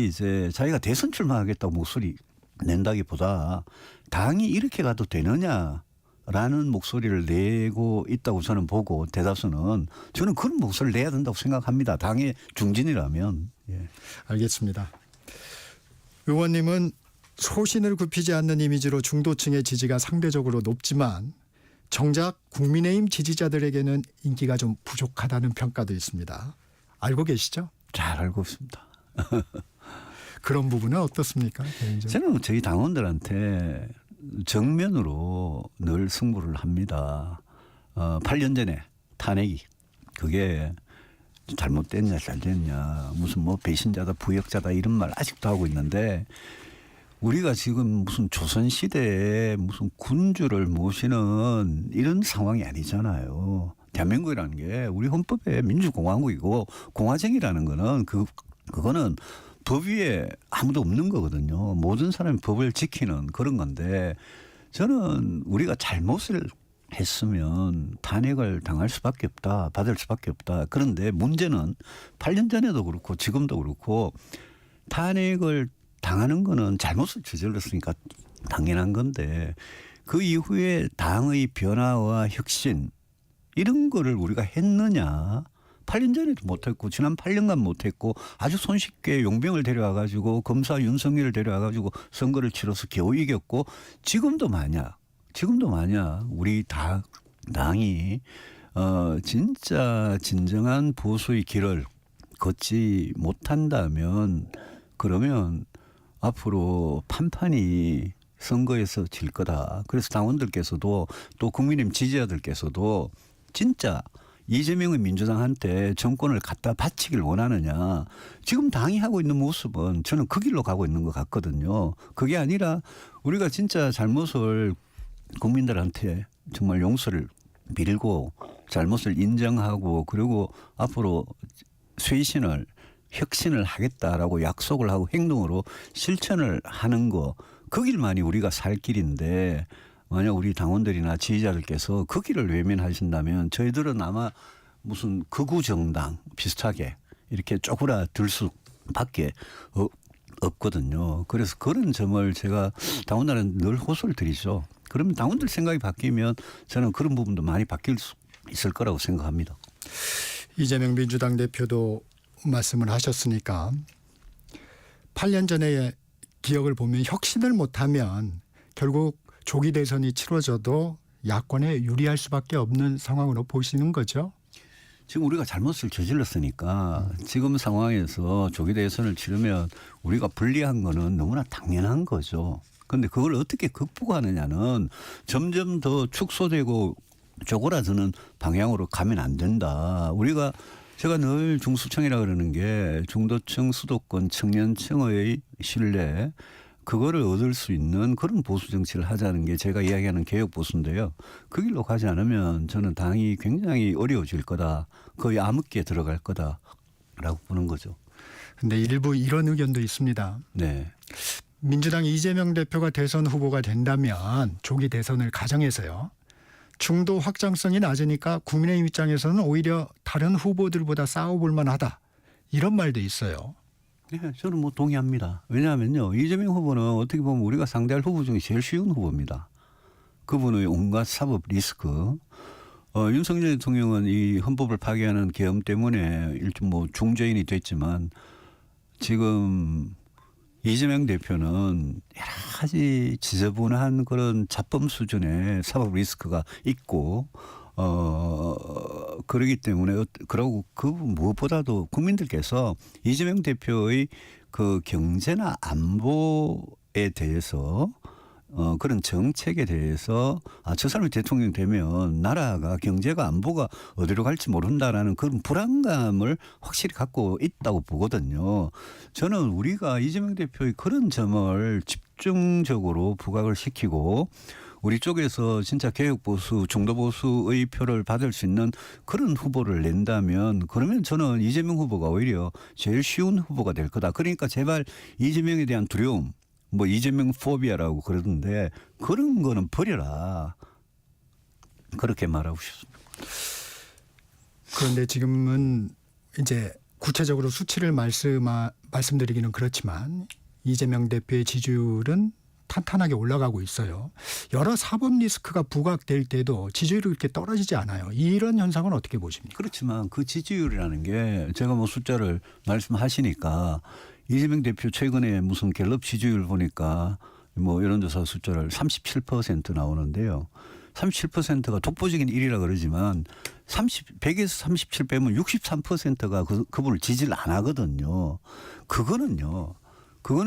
이제 자기가 대선 출마하겠다고 목소리 낸다기보다 당이 이렇게 가도 되느냐라는 목소리를 내고 있다고 저는 보고 대다수는 저는 그런 목소리를 내야 된다고 생각합니다. 당의 중진이라면. 예. 알겠습니다. 의원님은 소신을 굽히지 않는 이미지로 중도층의 지지가 상대적으로 높지만 정작 국민의힘 지지자들에게는 인기가 좀 부족하다는 평가도 있습니다. 알고 계시죠? 잘 알고 있습니다. 그런 부분은 어떻습니까? 개인적으로? 저는 저희 당원들한테 정면으로 늘 승부를 합니다. 8년 전에 탄핵이 그게 잘못됐냐 잘됐냐 무슨 뭐 배신자다 부역자다 이런 말 아직도 하고 있는데 우리가 지금 무슨 조선시대에 무슨 군주를 모시는 이런 상황이 아니잖아요. 대한민국이라는 게 우리 헌법에 민주공화국이고 공화정이라는 거는 그거는 법 위에 아무도 없는 거거든요. 모든 사람이 법을 지키는 그런 건데 저는 우리가 잘못을 했으면 탄핵을 당할 수밖에 없다. 받을 수밖에 없다. 그런데 문제는 8년 전에도 그렇고 지금도 그렇고 탄핵을 당하는 거는 잘못을 저질렀으니까 당연한 건데 그 이후에 당의 변화와 혁신 이런 거를 우리가 했느냐. 8년 전에도 못했고 지난 8년간 못했고 아주 손쉽게 용병을 데려와 가지고 검사 윤석열을 데려와 가지고 선거를 치러서 겨우 이겼고 지금도 만약 우리 당이 진짜 진정한 보수의 길을 걷지 못한다면 그러면 앞으로 판판이 선거에서 질 거다. 그래서 당원들께서도 또 국민의힘 지지자들께서도 진짜 이재명의 민주당한테 정권을 갖다 바치길 원하느냐. 지금 당이 하고 있는 모습은 저는 그 길로 가고 있는 것 같거든요. 그게 아니라 우리가 진짜 잘못을 국민들한테 정말 용서를 빌고 잘못을 인정하고 그리고 앞으로 쇄신을 혁신을 하겠다라고 약속을 하고 행동으로 실천을 하는 거 그 길만이 우리가 살 길인데 만약 우리 당원들이나 지지자들께서 그 길을 외면하신다면 저희들은 아마 무슨 극우 정당 비슷하게 이렇게 쪼그라들 수밖에 없거든요. 그래서 그런 점을 제가 당원들은 늘 호소를 드리죠. 그러면 당원들 생각이 바뀌면 저는 그런 부분도 많이 바뀔 수 있을 거라고 생각합니다. 이재명 민주당 대표도 말씀을 하셨으니까 8년 전의 기억을 보면 혁신을 못하면 결국 조기 대선이 치러져도 야권에 유리할 수밖에 없는 상황으로 보시는 거죠? 지금 우리가 잘못을 저질렀으니까 지금 상황에서 조기 대선을 치르면 우리가 불리한 거는 너무나 당연한 거죠. 그런데 그걸 어떻게 극복하느냐는 점점 더 축소되고 쪼그라드는 방향으로 가면 안 된다. 우리가 제가 늘 중수청이라 그러는 게 중도층, 수도권, 청년층의 신뢰 그거를 얻을 수 있는 그런 보수 정치를 하자는 게 제가 이야기하는 개혁 보수인데요. 그 길로 가지 않으면 저는 당이 굉장히 어려워질 거다. 거의 암흑기에 들어갈 거다라고 보는 거죠. 근데 일부 이런 의견도 있습니다. 네. 민주당 이재명 대표가 대선 후보가 된다면 조기 대선을 가정해서요. 중도 확장성이 낮으니까 국민의힘 입장에서는 오히려 다른 후보들보다 싸워볼 만하다. 이런 말도 있어요. 네, 저는 뭐 동의합니다. 왜냐하면요. 이재명 후보는 어떻게 보면 우리가 상대할 후보 중에 제일 쉬운 후보입니다. 그분의 온갖 사법 리스크. 윤석열 대통령은 이 헌법을 파괴하는 계엄 때문에 일종 뭐 중죄인이 됐지만 지금 이재명 대표는 여러 가지 지저분한 그런 자범 수준의 사법 리스크가 있고 그러기 때문에 그러고 그 무엇보다도 국민들께서 이재명 대표의 그 경제나 안보에 대해서 그런 정책에 대해서 저 사람이 대통령 되면 나라가 경제가 안보가 어디로 갈지 모른다라는 그런 불안감을 확실히 갖고 있다고 보거든요. 저는 우리가 이재명 대표의 그런 점을 집중적으로 부각을 시키고 우리 쪽에서 진짜 개혁보수, 중도보수의 표를 받을 수 있는 그런 후보를 낸다면 그러면 저는 이재명 후보가 오히려 제일 쉬운 후보가 될 거다. 그러니까 제발 이재명에 대한 두려움, 뭐 이재명 포비아라고 그러던데 그런 거는 버려라. 그렇게 말하고 싶습니다. 그런데 지금은 이제 구체적으로 수치를 말씀드리기는 그렇지만 이재명 대표의 지지율은 탄탄하게 올라가고 있어요. 여러 사법 리스크가 부각될 때도 지지율이 그렇게 떨어지지 않아요. 이런 현상은 어떻게 보십니까? 그렇지만 그 지지율이라는 게 제가 뭐 숫자를 말씀하시니까 이재명 대표 최근에 무슨 갤럽 지지율 보니까 뭐 여론조사 숫자를 37% 나오는데요. 37%가 독보적인 1위라 그러지만 100에서 37 빼면 63%가 그분을 지지를 안 하거든요. 그거는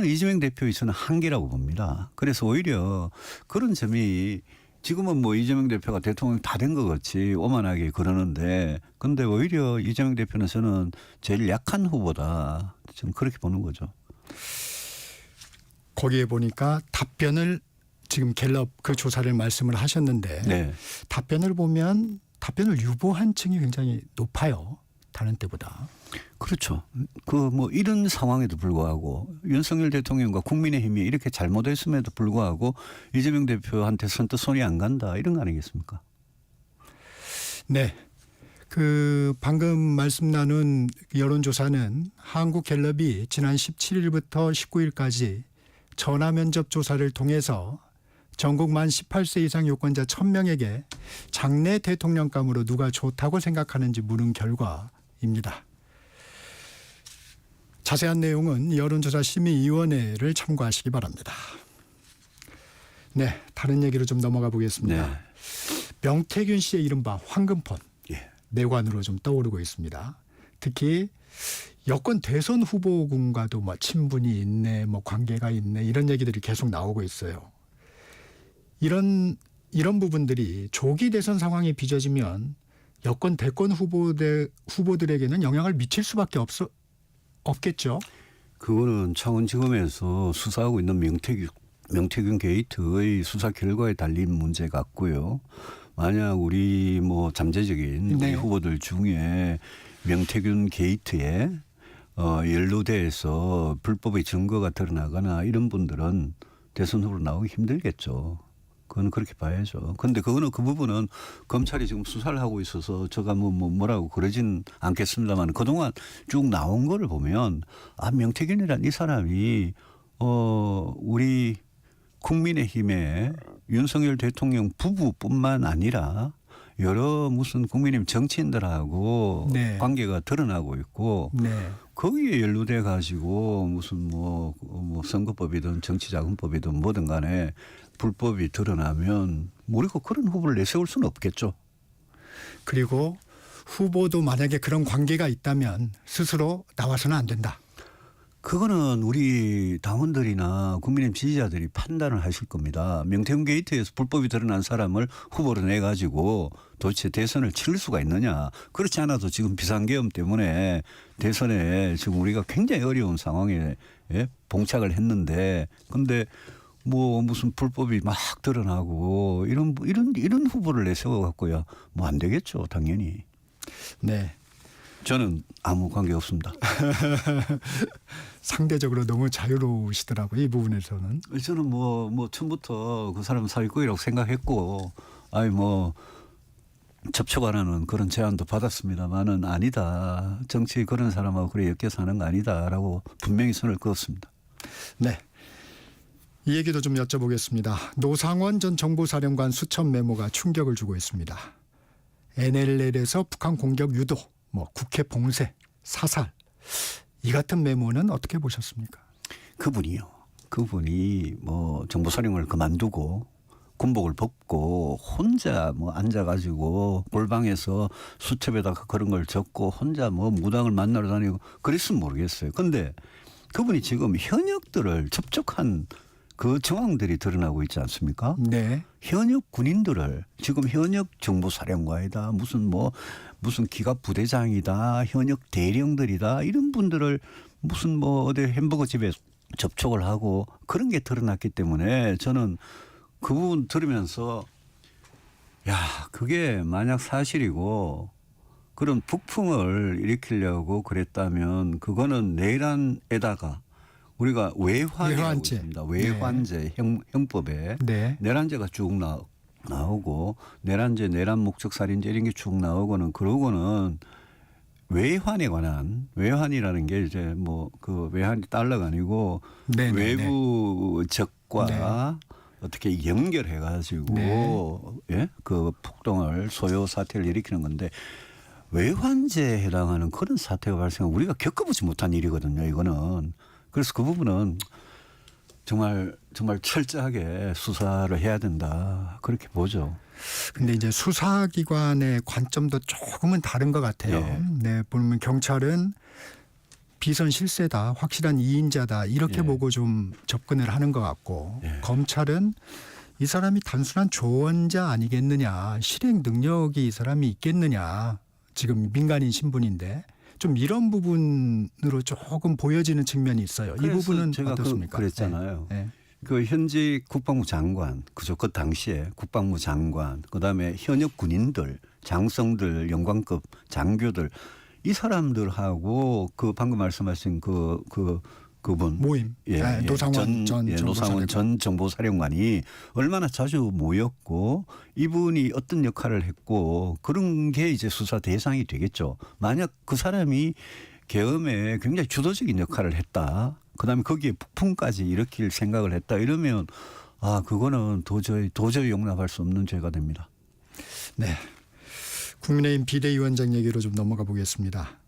이재명 대표에서는 한계라고 봅니다. 그래서 오히려 그런 점이 지금은 뭐 이재명 대표가 대통령 다 된 것 같이 오만하게 그러는데 근데 오히려 이재명 대표는 저는 제일 약한 후보다. 저는 그렇게 보는 거죠. 거기에 보니까 답변을 지금 갤럽 그 조사를 말씀을 하셨는데 네. 답변을 보면 답변을 유보한 층이 굉장히 높아요. 다른 때보다. 그렇죠. 그 뭐 이런 상황에도 불구하고 윤석열 대통령과 국민의힘이 이렇게 잘못했음에도 불구하고 이재명 대표한테 선뜻 손이 안 간다 이런 거 아니겠습니까? 네. 그 방금 말씀 나눈 여론조사는 한국갤럽이 지난 17일부터 19일까지 전화 면접 조사를 통해서 전국 만 18세 이상 유권자 1000명에게 장래 대통령감으로 누가 좋다고 생각하는지 물은 결과입니다. 자세한 내용은 여론조사 심의위원회를 참고하시기 바랍니다. 네, 다른 얘기로 좀 넘어가 보겠습니다. 네. 명태균 씨의 이른바 황금폰 예. 내관으로 좀 떠오르고 있습니다. 특히 여권 대선 후보군과도 뭐 친분이 있네, 뭐 관계가 있네 이런 얘기들이 계속 나오고 있어요. 이런 부분들이 조기 대선 상황이 빚어지면 여권 대권 후보들에게는 영향을 미칠 수밖에 없겠죠. 그거는 창원지검에서 수사하고 있는 명태균 게이트의 수사 결과에 달린 문제 같고요. 만약 우리 뭐 잠재적인 네. 우리 후보들 중에 명태균 게이트에 연루돼서 불법의 증거가 드러나거나 이런 분들은 대선 후보로 나오기 힘들겠죠. 그건 그렇게 봐야죠. 그런데 그 부분은 검찰이 지금 수사를 하고 있어서 제가 뭐라고 그러진 않겠습니다만 그동안 쭉 나온 거를 보면 명태균이란 이 사람이 우리 국민의힘의 윤석열 대통령 부부뿐만 아니라 여러 무슨 국민의힘 정치인들하고 네. 관계가 드러나고 있고 네. 거기에 연루돼 가지고 무슨 뭐 선거법이든 정치자금법이든 뭐든 간에 불법이 드러나면 우리가 그런 후보를 내세울 수는 없겠죠. 그리고 후보도 만약에 그런 관계가 있다면 스스로 나와서는 안 된다. 그거는 우리 당원들이나 국민의힘 지지자들이 판단을 하실 겁니다. 명태균 게이트에서 불법이 드러난 사람을 후보로 내가지고 도대체 대선을 치를 수가 있느냐. 그렇지 않아도 지금 비상계엄 때문에 대선에 지금 우리가 굉장히 어려운 상황에 봉착을 했는데 근데 뭐 무슨 불법이 막 드러나고 이런 후보를 내세워 갖고야 뭐 안 되겠죠. 당연히. 네. 저는 아무 관계 없습니다. 상대적으로 너무 자유로우시더라고요. 이 부분에서는. 저는 뭐 처음부터 그 사람 사기꾼이라고 생각했고 접촉 안 하는 그런 제안도 받았습니다만은 아니다. 정치 그런 사람하고 그래 엮여서 하는 거 아니다라고 분명히 선을 그었습니다. 네. 이 얘기도 좀 여쭤보겠습니다. 노상원 전 정보사령관 수첩 메모가 충격을 주고 있습니다. NLL에서 북한 공격 유도, 국회 봉쇄, 사살 이 같은 메모는 어떻게 보셨습니까? 그분이 정보사령을 그만두고 군복을 벗고 혼자 앉아가지고 골방에서 수첩에다가 그런 걸 적고 혼자 무당을 만나러 다니고 그랬으면 모르겠어요. 근데 그분이 지금 현역들을 접촉한 그 정황들이 드러나고 있지 않습니까? 네. 현역 군인들을 지금 현역 정보사령관이다 무슨 기갑 부대장이다 현역 대령들이다 이런 분들을 무슨 어디 햄버거 집에 접촉을 하고 그런 게 드러났기 때문에 저는 그 부분 들으면서 그게 만약 사실이고 그런 북풍을 일으키려고 그랬다면 그거는 내란에다가 우리가 외환이라고 있습니다. 외환제 형법에 네. 내란죄가 쭉 나오고 내란죄, 내란 목적 살인죄 이런 게 쭉 나오고는 그러고는 외환에 관한 외환이라는 게 이제 그 외환이 달러가 아니고 네네네. 외부 적과 어떻게 연결해 가지고 그 폭동을 소요 사태를 일으키는 건데 외환죄에 해당하는 그런 사태가 발생하면 우리가 겪어보지 못한 일이거든요. 이거는. 그래서 그 부분은 정말 철저하게 수사를 해야 된다. 그렇게 보죠. 근데 이제 수사기관의 관점도 조금은 다른 것 같아요. 네, 보면 경찰은 비선 실세다, 확실한 이인자다 이렇게 보고 좀 접근을 하는 것 같고 검찰은 이 사람이 단순한 조언자 아니겠느냐, 실행 능력이 이 사람이 있겠느냐, 지금 민간인 신분인데 좀 이런 부분으로 조금 보여지는 측면이 있어요. 이 부분은 제가 어떻습니까? 그랬잖아요. 네. 그 현직 국방부 장관, 그 당시에 국방부 장관, 그다음에 현역 군인들, 장성들, 영관급 장교들 이 사람들하고 그 방금 말씀하신 그분 모임 노상원 노상원 전 정보사령관이 얼마나 자주 모였고 이분이 어떤 역할을 했고 그런 게 이제 수사 대상이 되겠죠. 만약 그 사람이 계엄에 굉장히 주도적인 역할을 했다. 그다음에 거기에 북풍까지 일으킬 생각을 했다. 이러면 그거는 도저히 용납할 수 없는 죄가 됩니다. 네. 국민의힘 비대위원장 얘기로 좀 넘어가 보겠습니다.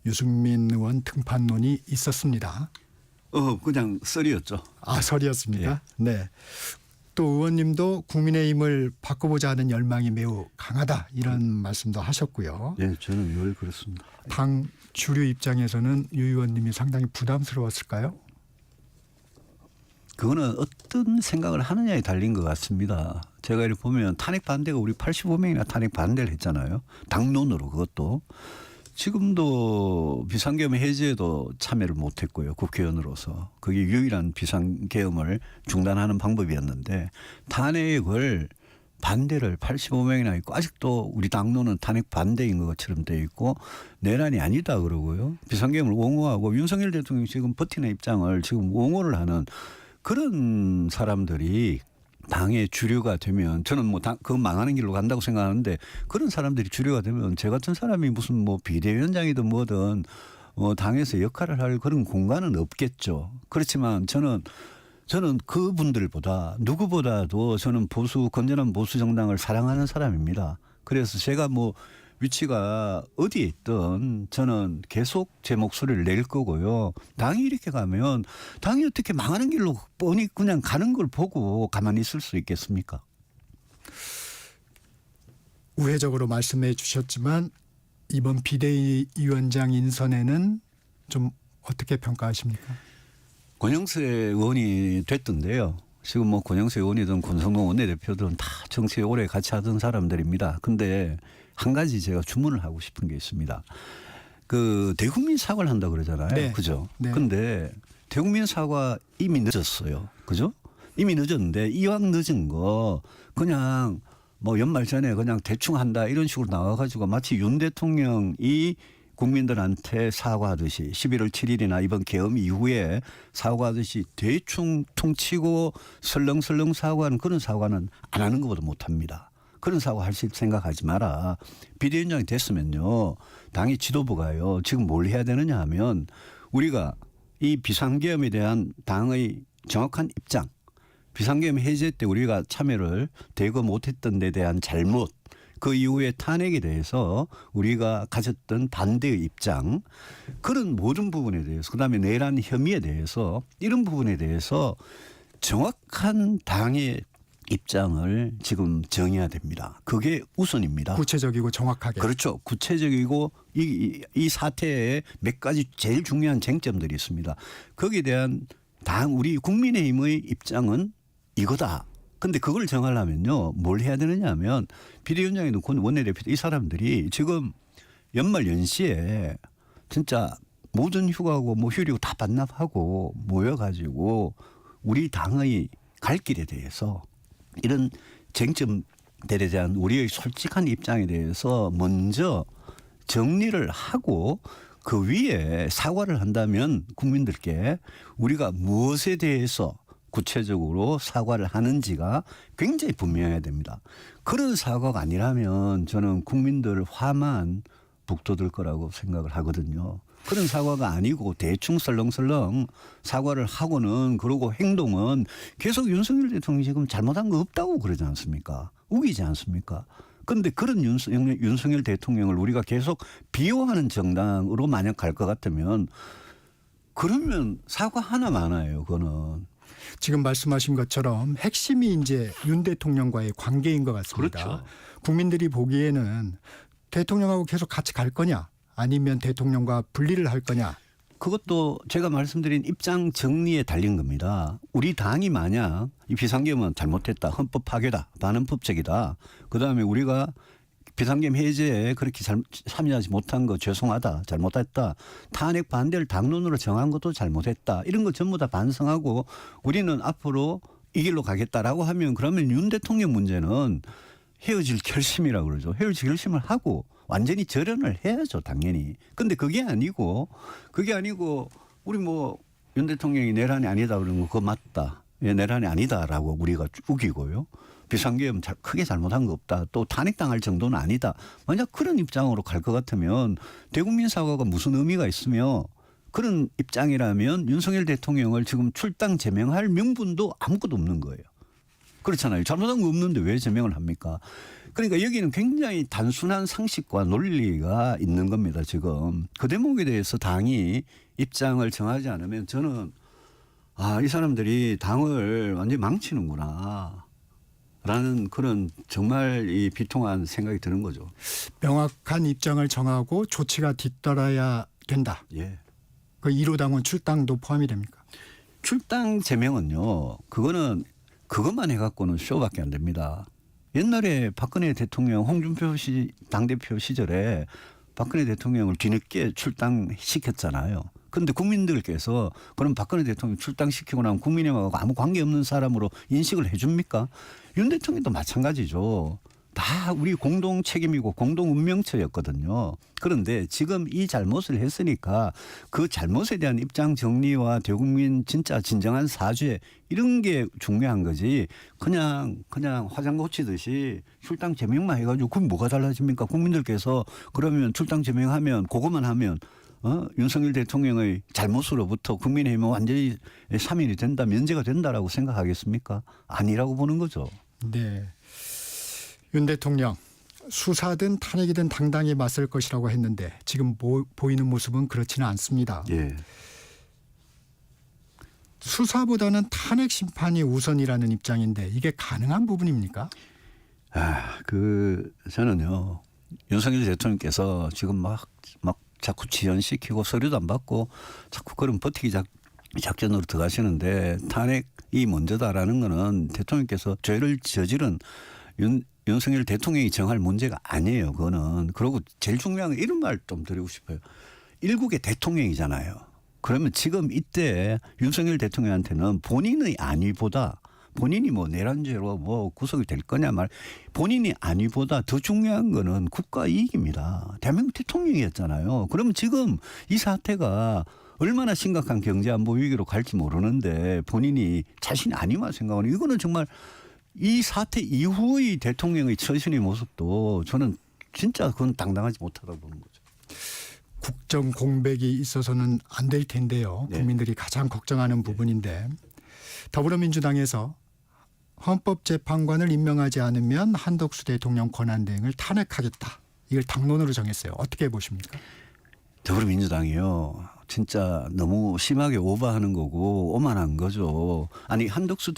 유승민 의원 등판론이 있었습니다. 그냥 썰이었죠. 설이었습니까? 네. 또 의원님도 국민의힘을 바꿔보자 하는 열망이 매우 강하다 이런 말씀도 하셨고요. 네, 저는 늘 그렇습니다. 당 주류 입장에서는 유 의원님이 상당히 부담스러웠을까요? 그거는 어떤 생각을 하느냐에 달린 것 같습니다. 제가 이렇게 보면 탄핵 반대가 우리 85명이나 탄핵 반대를 했잖아요. 당론으로 그것도. 지금도 비상계엄 해제에도 참여를 못했고요. 국회의원으로서. 그게 유일한 비상계엄을 중단하는 방법이었는데 탄핵을 반대를 85명이나 있고 아직도 우리 당론은 탄핵 반대인 것처럼 돼 있고 내란이 아니다 그러고요. 비상계엄을 옹호하고 윤석열 대통령이 지금 버티는 입장을 지금 옹호를 하는 그런 사람들이 당의 주류가 되면 저는 그건 망하는 길로 간다고 생각하는데 그런 사람들이 주류가 되면 제 같은 사람이 무슨 비대위원장이든 뭐든 당에서 역할을 할 그런 공간은 없겠죠. 그렇지만 저는 그분들보다 누구보다도 저는 건전한 보수 정당을 사랑하는 사람입니다. 그래서 제가 위치가 어디에 있든 저는 계속 제 목소리를 낼 거고요. 당이 이렇게 가면 당이 어떻게 망하는 길로 뻔히 그냥 가는 걸 보고 가만히 있을 수 있겠습니까? 우회적으로 말씀해 주셨지만 이번 비대위원장 인선에는 좀 어떻게 평가하십니까? 권영세 의원이 됐던데요. 지금 권영세 의원이든 권성동 원내대표든 다 정치에 오래 같이 하던 사람들입니다. 근데 한 가지 제가 주문을 하고 싶은 게 있습니다. 그 대국민 사과를 한다 그러잖아요. 네. 그죠? 네. 근데 대국민 사과 이미 늦었어요. 그죠? 이미 늦었는데 이왕 늦은 거 그냥 연말 전에 그냥 대충 한다 이런 식으로 나와가지고 마치 윤 대통령이 국민들한테 사과하듯이 11월 7일이나 이번 계엄 이후에 사과하듯이 대충 퉁치고 설렁설렁 사과하는 그런 사과는 안 하는 것보다 못합니다. 그런 사과 할 생각하지 마라. 비대위원장이 됐으면요. 당의 지도부가요. 지금 뭘 해야 되느냐 하면 우리가 이 비상계엄에 대한 당의 정확한 입장, 비상계엄 해제 때 우리가 참여를 대거 못했던 데 대한 잘못, 그 이후에 탄핵에 대해서 우리가 가졌던 반대의 입장, 그런 모든 부분에 대해서, 그다음에 내란 혐의에 대해서, 이런 부분에 대해서 정확한 당의 입장을 지금 정해야 됩니다. 그게 우선입니다. 구체적이고 정확하게. 그렇죠. 구체적이고 이 사태에 몇 가지 제일 중요한 쟁점들이 있습니다. 거기에 대한 우리 국민의힘의 입장은 이거다. 근데 그걸 정하려면요, 뭘 해야 되느냐 하면 비대위원장이든 원내대표 이 사람들이 지금 연말 연시에 진짜 모든 휴가고 뭐 휴리고 다 반납하고 모여가지고 우리 당의 갈 길에 대해서 이런 쟁점들에 대한 우리의 솔직한 입장에 대해서 먼저 정리를 하고 그 위에 사과를 한다면 국민들께 우리가 무엇에 대해서 구체적으로 사과를 하는지가 굉장히 분명해야 됩니다. 그런 사과가 아니라면 저는 국민들 화만 북돋을 거라고 생각을 하거든요. 그런 사과가 아니고 대충 설렁설렁 사과를 하고는, 그러고 행동은 계속 윤석열 대통령이 지금 잘못한 거 없다고 그러지 않습니까? 우기지 않습니까? 그런데 그런 윤석열 대통령을 우리가 계속 비호하는 정당으로 만약 갈 것 같으면 그러면 사과 하나 많아요. 그거는. 지금 말씀하신 것처럼 핵심이 이제 윤 대통령과의 관계인 것 같습니다. 그렇죠. 국민들이 보기에는 대통령하고 계속 같이 갈 거냐, 아니면 대통령과 분리를 할 거냐. 그것도 제가 말씀드린 입장 정리에 달린 겁니다. 우리 당이 만약 이 비상계엄은 잘못했다, 헌법 파괴다, 반헌법적이다, 그다음에 우리가 비상계엄 해제에 그렇게 참여하지 못한 거 죄송하다, 잘못했다, 탄핵 반대를 당론으로 정한 것도 잘못했다, 이런 거 전부 다 반성하고 우리는 앞으로 이 길로 가겠다라고 하면, 그러면 윤 대통령 문제는 헤어질 결심이라고 그러죠. 헤어질 결심을 하고 완전히 절연을 해야죠, 당연히. 근데 그게 아니고 우리 뭐 윤 대통령이 내란이 아니다 그러는 거 그거 맞다, 예, 내란이 아니다라고 우리가 우기고요. 비상계엄 크게 잘못한 거 없다, 또 탄핵당할 정도는 아니다, 만약 그런 입장으로 갈 것 같으면 대국민 사과가 무슨 의미가 있으며, 그런 입장이라면 윤석열 대통령을 지금 출당 제명할 명분도 아무것도 없는 거예요. 그렇잖아요. 잘못한 거 없는데 왜 제명을 합니까? 그러니까 여기는 굉장히 단순한 상식과 논리가 있는 겁니다. 지금 그 대목에 대해서 당이 입장을 정하지 않으면 저는 이 사람들이 당을 완전히 망치는구나 라는 그런 정말 이 비통한 생각이 드는 거죠. 명확한 입장을 정하고 조치가 뒤따라야 된다. 예. 그 1호 당원 출당도 포함이 됩니까? 출당 제명은요, 그것만 해갖고는 쇼밖에 안 됩니다. 옛날에 박근혜 대통령, 홍준표 당대표 시절에 박근혜 대통령을 뒤늦게 출당시켰잖아요. 그런데 국민들께서 그럼 박근혜 대통령 출당시키고 나면 국민의힘하고 아무 관계없는 사람으로 인식을 해 줍니까? 윤 대통령도 마찬가지죠. 다 우리 공동 책임이고 공동 운명처였거든요. 그런데 지금 이 잘못을 했으니까 그 잘못에 대한 입장 정리와 대국민 진짜 진정한 사죄, 이런 게 중요한 거지. 그냥 화장 고치듯이 출당 제명만 해가지고 그럼 뭐가 달라집니까? 국민들께서 그러면 출당 제명하면 그것만 하면 윤석열 대통령의 잘못으로부터 국민의힘은 완전히 3인이 된다, 면제가 된다라고 생각하겠습니까? 아니라고 보는 거죠. 네. 윤 대통령 수사든 탄핵이든 당당히 맞설 것이라고 했는데 지금 보이는 모습은 그렇지는 않습니다. 예. 수사보다는 탄핵 심판이 우선이라는 입장인데 이게 가능한 부분입니까? 저는요, 윤석열 대통령께서 지금 막 자꾸 지연시키고 서류도 안 받고 자꾸 그런 버티기 작전으로 들어가시는데, 탄핵이 먼저다라는 거는 대통령께서 죄를 저지른 윤석열 대통령이 정할 문제가 아니에요. 그거는. 그리고 제일 중요한 건 이런 말 좀 드리고 싶어요. 일국의 대통령이잖아요. 그러면 지금 이때 윤석열 대통령한테는 본인의 안위보다, 본인이 뭐 내란죄로 뭐 구속이 될 거냐 본인이 안위보다 더 중요한 거는 국가 이익입니다. 대한민국 대통령이었잖아요. 그러면 지금 이 사태가 얼마나 심각한 경제안보 위기로 갈지 모르는데 본인이 자신이 안위만 생각하는, 이거는 정말 이 사태 이후의 대통령의 처신의 모습도 저는 진짜 그건 당당하지 못하다고 보는 거죠. 국정 공백이 있어서는 안 될 텐데요. 네. 국민들이 가장 걱정하는 부분인데 더불어민주당에서 헌법재판관을 임명하지 않으면 한덕수 대통령 권한대행을 탄핵하겠다. 이걸 당론으로 정했어요. 어떻게 보십니까? 더불어민주당이요. 진짜 너무 심하게 오버하는 거고 오만한 거죠. 아니 한덕수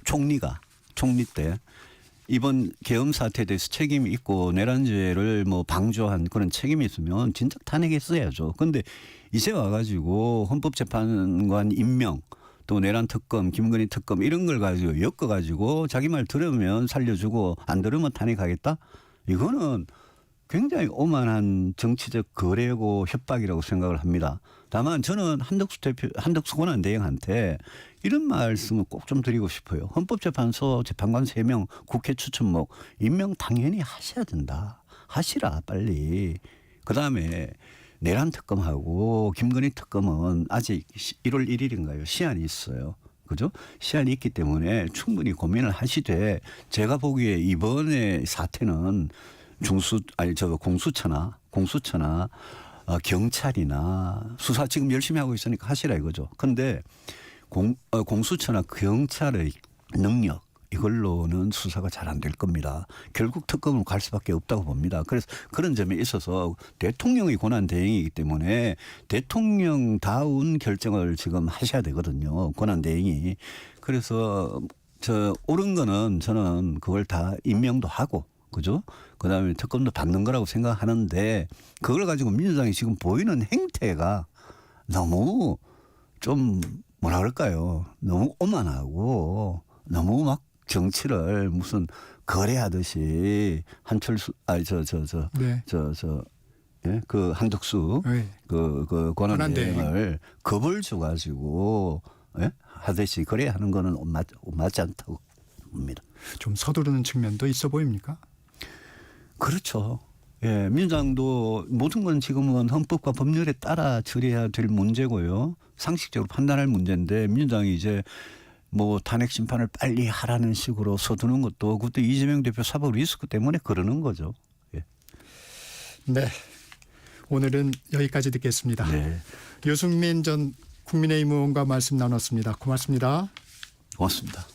총리가 총리 때 이번 계엄 사태에 대해서 책임이 있고 내란죄를 뭐 방조한 그런 책임이 있으면 진짜 탄핵했어야죠. 그런데 이제 와가지고 헌법재판관 임명 또 내란 특검, 김건희 특검 이런 걸 가지고 엮어가지고 자기 말 들으면 살려주고 안 들으면 탄핵하겠다? 이거는 굉장히 오만한 정치적 거래고 협박이라고 생각을 합니다. 다만 저는 한덕수 권한대행한테 이런 말씀을 꼭 좀 드리고 싶어요. 헌법재판소 재판관 3명 국회 추천목 임명 당연히 하셔야 된다. 하시라 빨리. 그다음에 내란 특검하고 김건희 특검은 아직 1월 1일인가요? 시한이 있어요. 그죠? 시한이 있기 때문에 충분히 고민을 하시되 제가 보기에 이번에 사태는 공수처나 경찰이나 수사 지금 열심히 하고 있으니까 하시라 이거죠. 그런데 공수처나 경찰의 능력 이걸로는 수사가 잘 안 될 겁니다. 결국 특검으로 갈 수밖에 없다고 봅니다. 그래서 그런 점에 있어서 대통령의 권한 대행이기 때문에 대통령다운 결정을 지금 하셔야 되거든요. 권한 대행이. 그래서 옳은 거는 저는 그걸 다 임명도 하고 그죠? 그다음에 특검도 받는 거라고 생각하는데 그걸 가지고 민주당이 지금 보이는 행태가 너무 좀 뭐라 그럴까요? 너무 오만하고 너무 막 정치를 무슨 거래하듯이 한철수 그 한덕수 네. 그 권한대행을 겁을 줘가지고 하듯이 거래하는 거는 맞지 않다고 봅니다. 좀 서두르는 측면도 있어 보입니까? 그렇죠. 예, 민주당도 모든 건 지금은 헌법과 법률에 따라 처리해야 될 문제고요. 상식적으로 판단할 문제인데 민주당이 이제 뭐 탄핵 심판을 빨리 하라는 식으로 서두는 것도 그때 이재명 대표 사법 리스크 때문에 그러는 거죠. 예. 네. 오늘은 여기까지 듣겠습니다. 네. 유승민 전 국민의힘 의원과 말씀 나눴습니다. 고맙습니다. 고맙습니다.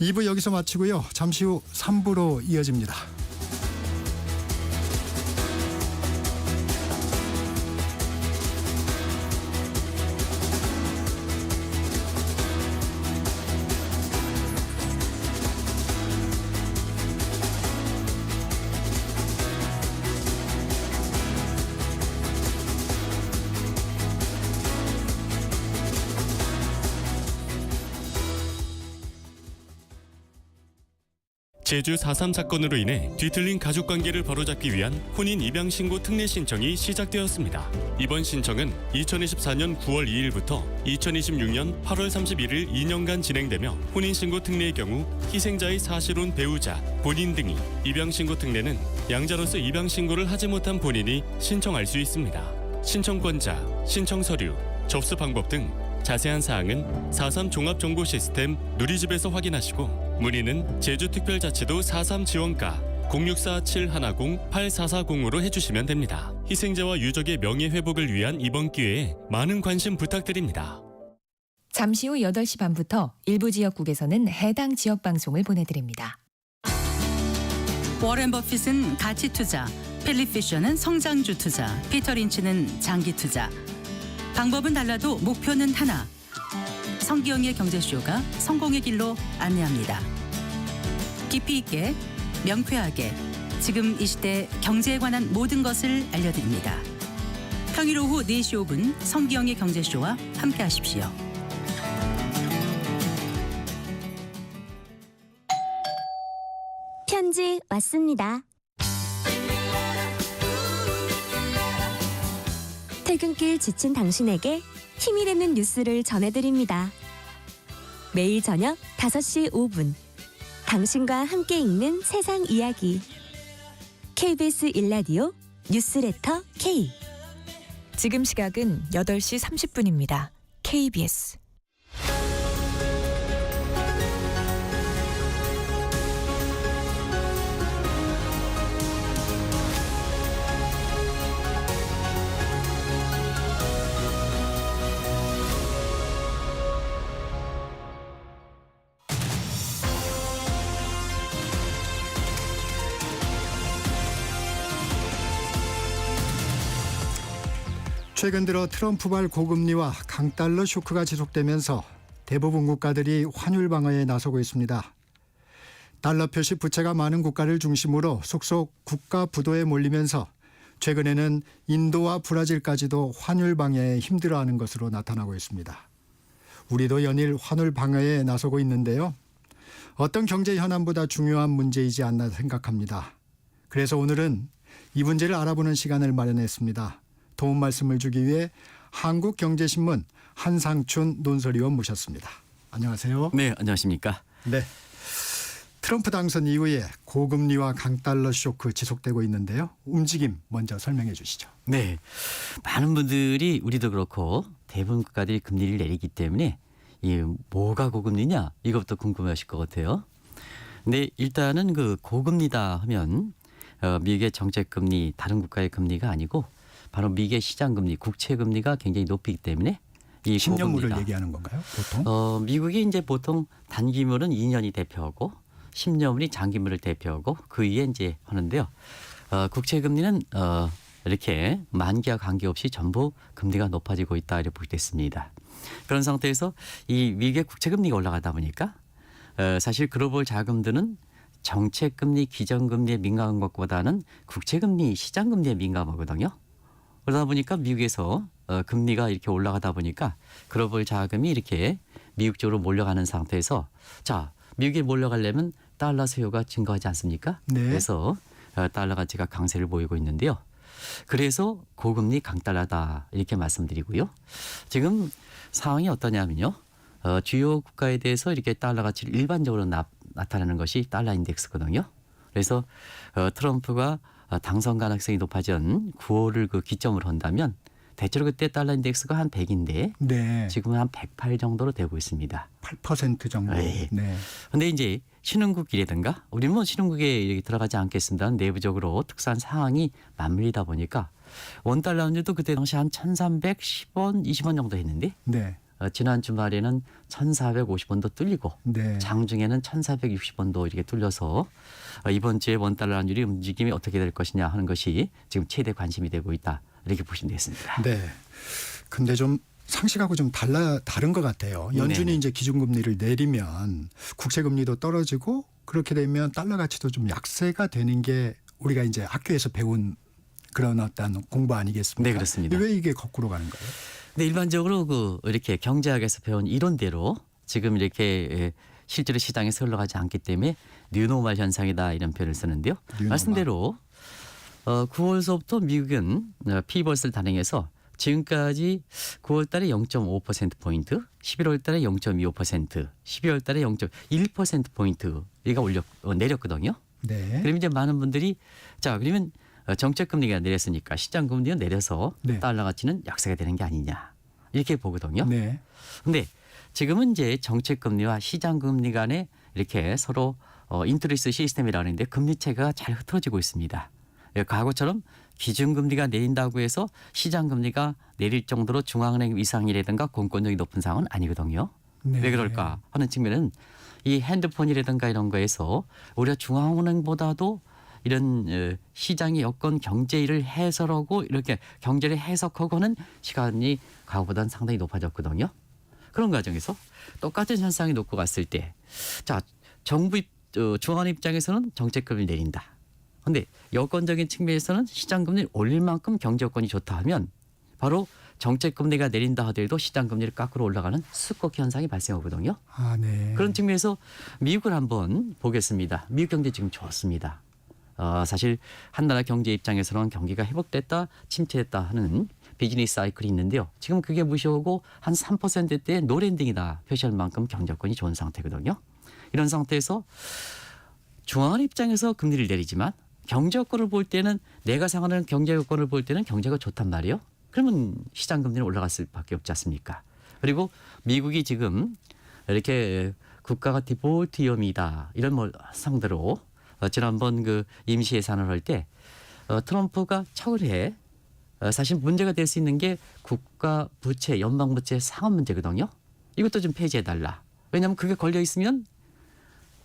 2부 여기서 마치고요. 잠시 후 3부로 이어집니다. 제주 4.3 사건으로 인해 뒤틀린 가족관계를 바로잡기 위한 혼인 입양 신고 특례 신청이 시작되었습니다. 이번 신청은 2024년 9월 2일부터 2026년 8월 31일 2년간 진행되며 혼인 신고 특례의 경우 희생자의 사실혼 배우자, 본인 등이 입양 신고 특례는 양자로서 입양 신고를 하지 못한 본인이 신청할 수 있습니다. 신청권자, 신청 서류, 접수 방법 등 자세한 사항은 4.3 종합정보 시스템 누리집에서 확인하시고 문의는 제주특별자치도 4.3 지원과 064-710-8440으로 해주시면 됩니다. 희생자와 유족의 명예회복을 위한 이번 기회에 많은 관심 부탁드립니다. 잠시 후 8시 반부터 일부 지역국에서는 해당 지역 방송을 보내드립니다. 워렌 버핏은 가치 투자, 필립 피셔는 성장주 투자, 피터 린치는 장기 투자. 방법은 달라도 목표는 하나. 성기영의 경제쇼가 성공의 길로 안내합니다. 깊이 있게, 명쾌하게, 지금 이 시대 경제에 관한 모든 것을 알려드립니다. 평일 오후 4시 5분 성기영의 경제쇼와 함께하십시오. 편지 왔습니다. 퇴근길 지친 당신에게 힘이 되는 뉴스를 전해드립니다. 매일 저녁 5시 5분 당신과 함께 읽는 세상 이야기 KBS 1라디오 뉴스레터 K. 지금 시각은 8시 30분입니다. KBS 최근 들어 트럼프발 고금리와 강달러 쇼크가 지속되면서 대부분 국가들이 환율 방어에 나서고 있습니다. 달러 표시 부채가 많은 국가를 중심으로 속속 국가 부도에 몰리면서 최근에는 인도와 브라질까지도 환율 방어에 힘들어하는 것으로 나타나고 있습니다. 우리도 연일 환율 방어에 나서고 있는데요. 어떤 경제 현안보다 중요한 문제이지 않나 생각합니다. 그래서 오늘은 이 문제를 알아보는 시간을 마련했습니다. 도움 말씀을 주기 위해 한국경제신문 한상춘 논설위원 모셨습니다. 안녕하세요. 네, 안녕하십니까. 네. 트럼프 당선 이후에 고금리와 강달러 쇼크 지속되고 있는데요. 움직임 먼저 설명해 주시죠. 네, 많은 분들이 우리도 그렇고 대부분 국가들이 금리를 내리기 때문에 이 뭐가 고금리냐 이것부터 궁금해하실 것 같아요. 근데 일단은 그 고금리다 하면 미국의 정책금리 다른 국가의 금리가 아니고 바로 미국의 시장금리, 국채금리가 굉장히 높이기 때문에 이 10년물을 얘기하는 건가요? 보통? 미국이 이제 보통 단기물은 2년이 대표하고 10년물이 장기물을 대표하고 그 위에 이제 하는데요. 국채금리는 이렇게 만기와 관계없이 전부 금리가 높아지고 있다 이렇게 보게 됐습니다. 그런 상태에서 이 미국의 국채금리가 올라가다 보니까 사실 글로벌 자금들은 정책금리, 기정금리에 민감한 것보다는 국채금리, 시장금리에 민감하거든요. 그러다 보니까 미국에서 금리가 이렇게 올라가다 보니까 글로벌 자금이 이렇게 미국 쪽으로 몰려가는 상태에서 자, 미국에 몰려가려면 달러 수요가 증가하지 않습니까? 네. 그래서 달러 가치가 강세를 보이고 있는데요. 그래서 고금리 강달러다 이렇게 말씀드리고요. 지금 상황이 어떠냐면요. 주요 국가에 대해서 이렇게 달러 가치를 일반적으로 나타내는 것이 달러 인덱스거든요. 그래서 트럼프가 당선 가능성이 높아진 9월을 그 기점으로 한다면 대체로 그때 달러 인덱스가 한 100인데 네. 지금은 한 108 정도로 되고 있습니다. 8% 정도. 네. 네. 근데 이제 신흥국이라든가 우리는 뭐 신흥국에 이렇게 들어가지 않겠습니다. 내부적으로 특수한 상황이 맞물리다 보니까 원달러 환율도 그때 당시 한 1,310원, 20원 정도 했는데 네. 지난 주말에는 1,450원도 뚫리고 네. 장중에는 1,460원도 이렇게 뚫려서 이번 주에 원달러 환율이 움직임이 어떻게 될 것이냐 하는 것이 지금 최대 관심이 되고 있다. 이렇게 보시면 되겠습니다. 네. 근데 좀 상식하고 좀 다른 것 같아요. 연준이 네네. 이제 기준금리를 내리면 국채금리도 떨어지고 그렇게 되면 달러 가치도 좀 약세가 되는 게 우리가 이제 학교에서 배운 그런 어떤 공부 아니겠습니까? 네, 그렇습니다. 왜 이게 거꾸로 가는 거예요? 네, 일반적으로 이렇게 경제학에서 배운 이론대로 지금 이렇게 실제로 시장에서 흘러가지 않기 때문에 뉴노멀 현상이다 이런 표현을 쓰는데요. 뉴노멀. 말씀대로 9월서부터 미국은 피벗을 단행해서 지금까지 9월 달에 0.5%포인트, 11월 달에 0.25%, 12월 달에 0.1%포인트 이가 내렸거든요. 네. 그럼 이제 많은 분들이 자, 그러면 정책금리가 내렸으니까 시장금리가 내려서 네. 달러 가치는 약세가 되는 게 아니냐 이렇게 보거든요. 네. 근데 지금은 이제 정책금리와 시장금리 간에 이렇게 서로 인트리스 시스템이라고 하는데 금리체가 잘 흐트러지고 있습니다. 과거처럼 기준금리가 내린다고 해서 시장금리가 내릴 정도로 중앙은행 위상이라든가 공권력이 높은 상황은 아니거든요. 네. 왜 그럴까 하는 측면은 이 핸드폰이라든가 이런 거에서 우리가 중앙은행보다도 이런 시장의 여건 경제를 해설하고 이렇게 경제를 해석하고 하는 시간이 과거보다는 상당히 높아졌거든요. 그런 과정에서 똑같은 현상이 놓고 갔을 때 자, 정부 중앙은행 입장에서는 정책금리를 내린다. 그런데 여건적인 측면에서는 시장금리를 올릴 만큼 경제 여건이 좋다 하면 바로 정책금리가 내린다 하더라도 시장금리를 깎으러 올라가는 수축 현상이 발생하거든요. 아, 네. 그런 측면에서 미국을 한번 보겠습니다. 미국 경제 지금 좋습니다. 사실 한 나라 경제 입장에서는 경기가 회복됐다, 침체됐다 하는 비즈니스 사이클이 있는데요. 지금 그게 무시하고 한 3%대의 노랜딩이다 표시할 만큼 경제 여건이 좋은 상태거든요. 이런 상태에서 중앙은행 입장에서 금리를 내리지만 경제 여건을 볼 때는 내가 상하는 경제 여건을 볼 때는 경제가 좋단 말이에요. 그러면 시장 금리는 올라갈 수밖에 없지 않습니까? 그리고 미국이 지금 이렇게 국가가 디폴트 위험이다 이런 상대로 지난번 그 임시 예산을 할 때 트럼프가 차후에 사실 문제가 될 수 있는 게 국가 부채, 연방 부채 상환 문제거든요. 이것도 좀 폐지해달라. 왜냐하면 그게 걸려 있으면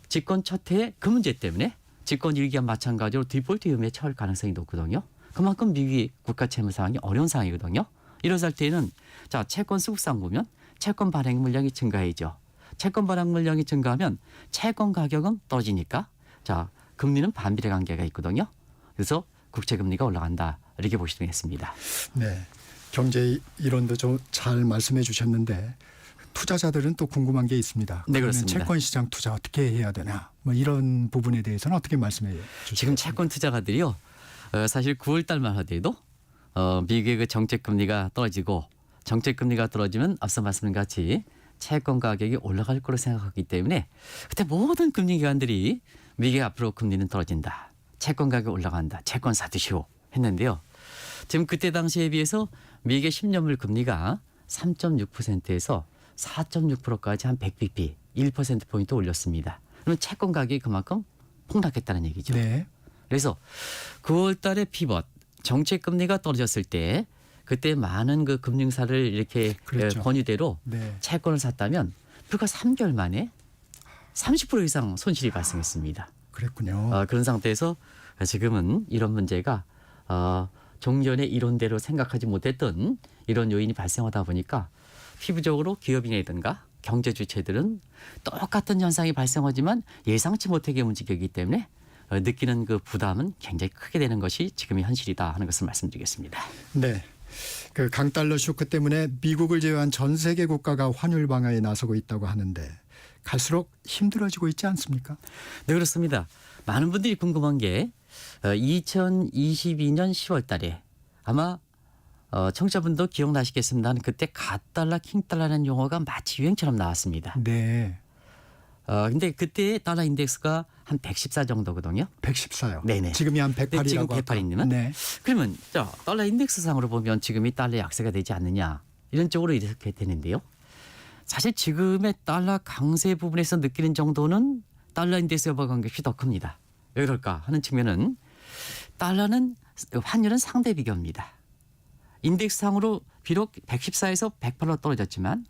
집권 첫 해에 그 문제 때문에 집권 1기와 마찬가지로 디폴트 위험에 처할 가능성이 높거든요. 그만큼 미국이 국가 채무 상황이 어려운 상황이거든요. 이럴 때에는 자 채권 수급상 보면 채권 발행 물량이 증가해죠. 채권 발행 물량이 증가하면 채권 가격은 떨어지니까 자 금리는 반비례 관계가 있거든요. 그래서 국채 금리가 올라간다 이렇게 보시면 되겠습니다. 네, 경제 이론도 좀 잘 말씀해 주셨는데 투자자들은 또 궁금한 게 있습니다. 네, 그러면 그렇습니다. 채권 시장 투자 어떻게 해야 되나? 뭐 이런 부분에 대해서는 어떻게 말씀해 주시죠? 지금 채권 투자가들이요. 사실 9월 달만 하더라도 미국의 그 정책 금리가 떨어지고 정책 금리가 떨어지면 앞서 말씀드린 같이 채권 가격이 올라갈 거로 생각하기 때문에 그때 모든 금리 기관들이 미국의 앞으로 금리는 떨어진다. 채권 가격 올라간다. 채권 사두시오 했는데요. 지금 그때 당시에 비해서 미국의 10년물 금리가 3.6%에서 4.6%까지 한 100bp, 1%포인트 올렸습니다. 그러면 채권 가격이 그만큼 폭락했다는 얘기죠. 네. 그래서 9월 달에 피벗, 정책 금리가 떨어졌을 때 그때 많은 그 금융사를 이렇게 그렇죠. 권유대로 네. 채권을 샀다면 불과 3개월 만에 30% 이상 손실이 발생했습니다. 그랬군요. 그런 상태에서 지금은 이런 문제가 종전의 이론대로 생각하지 못했던 이런 요인이 발생하다 보니까 피부적으로 기업이라든가 경제 주체들은 똑같은 현상이 발생하지만 예상치 못하게 움직이기 때문에 느끼는 그 부담은 굉장히 크게 되는 것이 지금의 현실이다 하는 것을 말씀드리겠습니다. 네. 그 강달러 쇼크 때문에 미국을 제외한 전 세계 국가가 환율 방어에 나서고 있다고 하는데 갈수록 힘들어지고 있지 않습니까? 네, 그렇습니다. 많은 분들이 궁금한 게 2022년 10월 달에 아마 청취자분도 기억나시겠습니다만 그때 갓달러, 킹달러라는 용어가 마치 유행처럼 나왔습니다. 네. 근데 그때 달러 인덱스가 한 114 정도거든요. 114요. 네네. 지금이 한 네, 108이라고. 지금 108이면 네. 그러면 달러 인덱스 상으로 보면 지금이 달러 약세가 되지 않느냐 이런 쪽으로 이렇게 되는데요. 사실 지금의 달러 강세 부분에서 느끼는 정도는 달러 인덱스 여부와 관계없이 더 큽니다. 왜 그럴까 하는 측면은 환율은 상대 비교입니다. 인덱스 상으로 비록 114에서 108로 떨어졌지만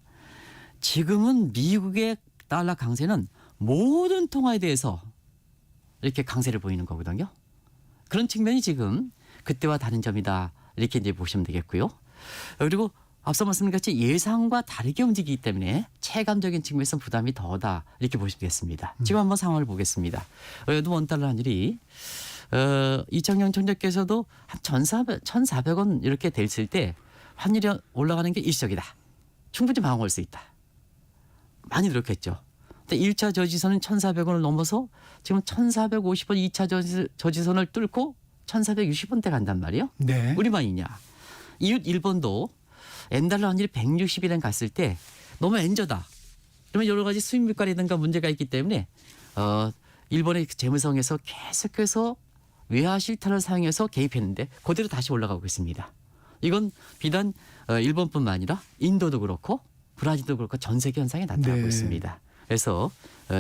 지금은 미국의 달러 강세는 모든 통화에 대해서 이렇게 강세를 보이는 거거든요. 그런 측면이 지금 그때와 다른 점이다 이렇게 이제 보시면 되겠고요. 그리고 앞서 말씀드린 같이 예상과 다르게 움직이기 때문에 체감적인 측면에서 부담이 더다 이렇게 보시면 되겠습니다. 지금 한번 상황을 보겠습니다. 요즘 원달러 환율이 이창영 총재께서도 한 1,400원 이렇게 됐을 때 환율이 올라가는 게 일시적이다. 충분히 방어할 수 있다. 많이 노력했죠. 근데 1차 저지선은 1,400원을 넘어서 지금 1,450원 2차 저지선을 뚫고 1,460원대 간단 말이에요. 네. 우리만이냐. 이웃 일본도 엔달러 환율이 160엔 갔을 때 너무 엔저다. 그러면 여러 가지 수입 물가라든가 문제가 있기 때문에 일본의 재무성에서 계속해서 외화 실탄을 사용해서 개입했는데 그대로 다시 올라가고 있습니다. 이건 비단 일본뿐만 아니라 인도도 그렇고 브라질도 그렇고 전 세계 현상이 나타나고 네. 있습니다. 그래서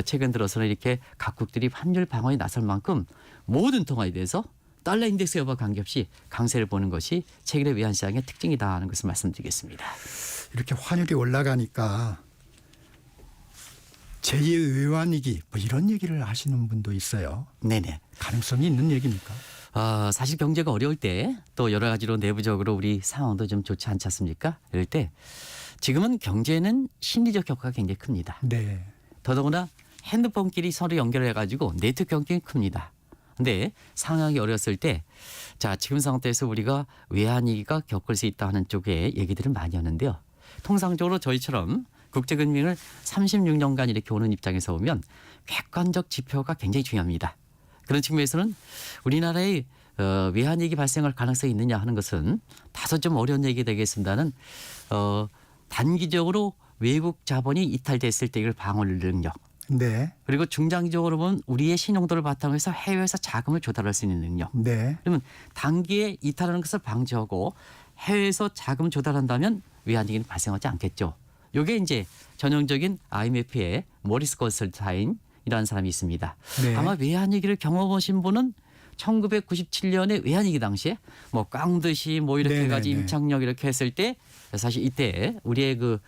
최근 들어서는 이렇게 각국들이 환율 방어에 나설 만큼 모든 통화에 대해서 달러 인덱스 여부와 관계없이 강세를 보는 것이 최근의 외환시장의 특징이다 하는 것을 말씀드리겠습니다. 이렇게 환율이 올라가니까 제2의 외환위기 뭐 이런 얘기를 하시는 분도 있어요. 네네. 가능성이 있는 얘기입니까? 사실 경제가 어려울 때 또 여러 가지로 내부적으로 우리 상황도 좀 좋지 않지 않습니까? 이럴 때 지금은 경제는 심리적 효과가 굉장히 큽니다. 네. 더더구나 핸드폰끼리 서로 연결해가지고 네트워크 경쟁이 큽니다. 근데 상황이 어려웠을 때 자 지금 상태에서 우리가 외환위기가 겪을 수 있다 하는 쪽에 얘기들을 많이 하는데요. 통상적으로 저희처럼 국제금융을 36년간 이렇게 오는 입장에서 보면 객관적 지표가 굉장히 중요합니다. 그런 측면에서는 우리나라의 외환위기 발생할 가능성이 있느냐 하는 것은 다소 좀 어려운 얘기 되겠습니다는 단기적으로 외국 자본이 이탈됐을 때 이걸 방어할 능력 네. 그리고 중장기적으로 보면 우리의 신용도를 바탕으로 해서 해외에서 자금을 조달할 수 있는 능력. 네. 그러면 단기에 이탈하는 것을 방지하고 해외에서 자금 조달한다면 외환위기는 발생하지 않겠죠. 이게 이제 전형적인 IMF의 모리스 건설타인이라는 사람이 있습니다. 네. 아마 외환위기를 경험하신 분은 1997년에 외환위기 당시에 뭐 깡듯이 뭐 이렇게 해가지고 임창력 이렇게 했을 때 사실 이때 우리의 그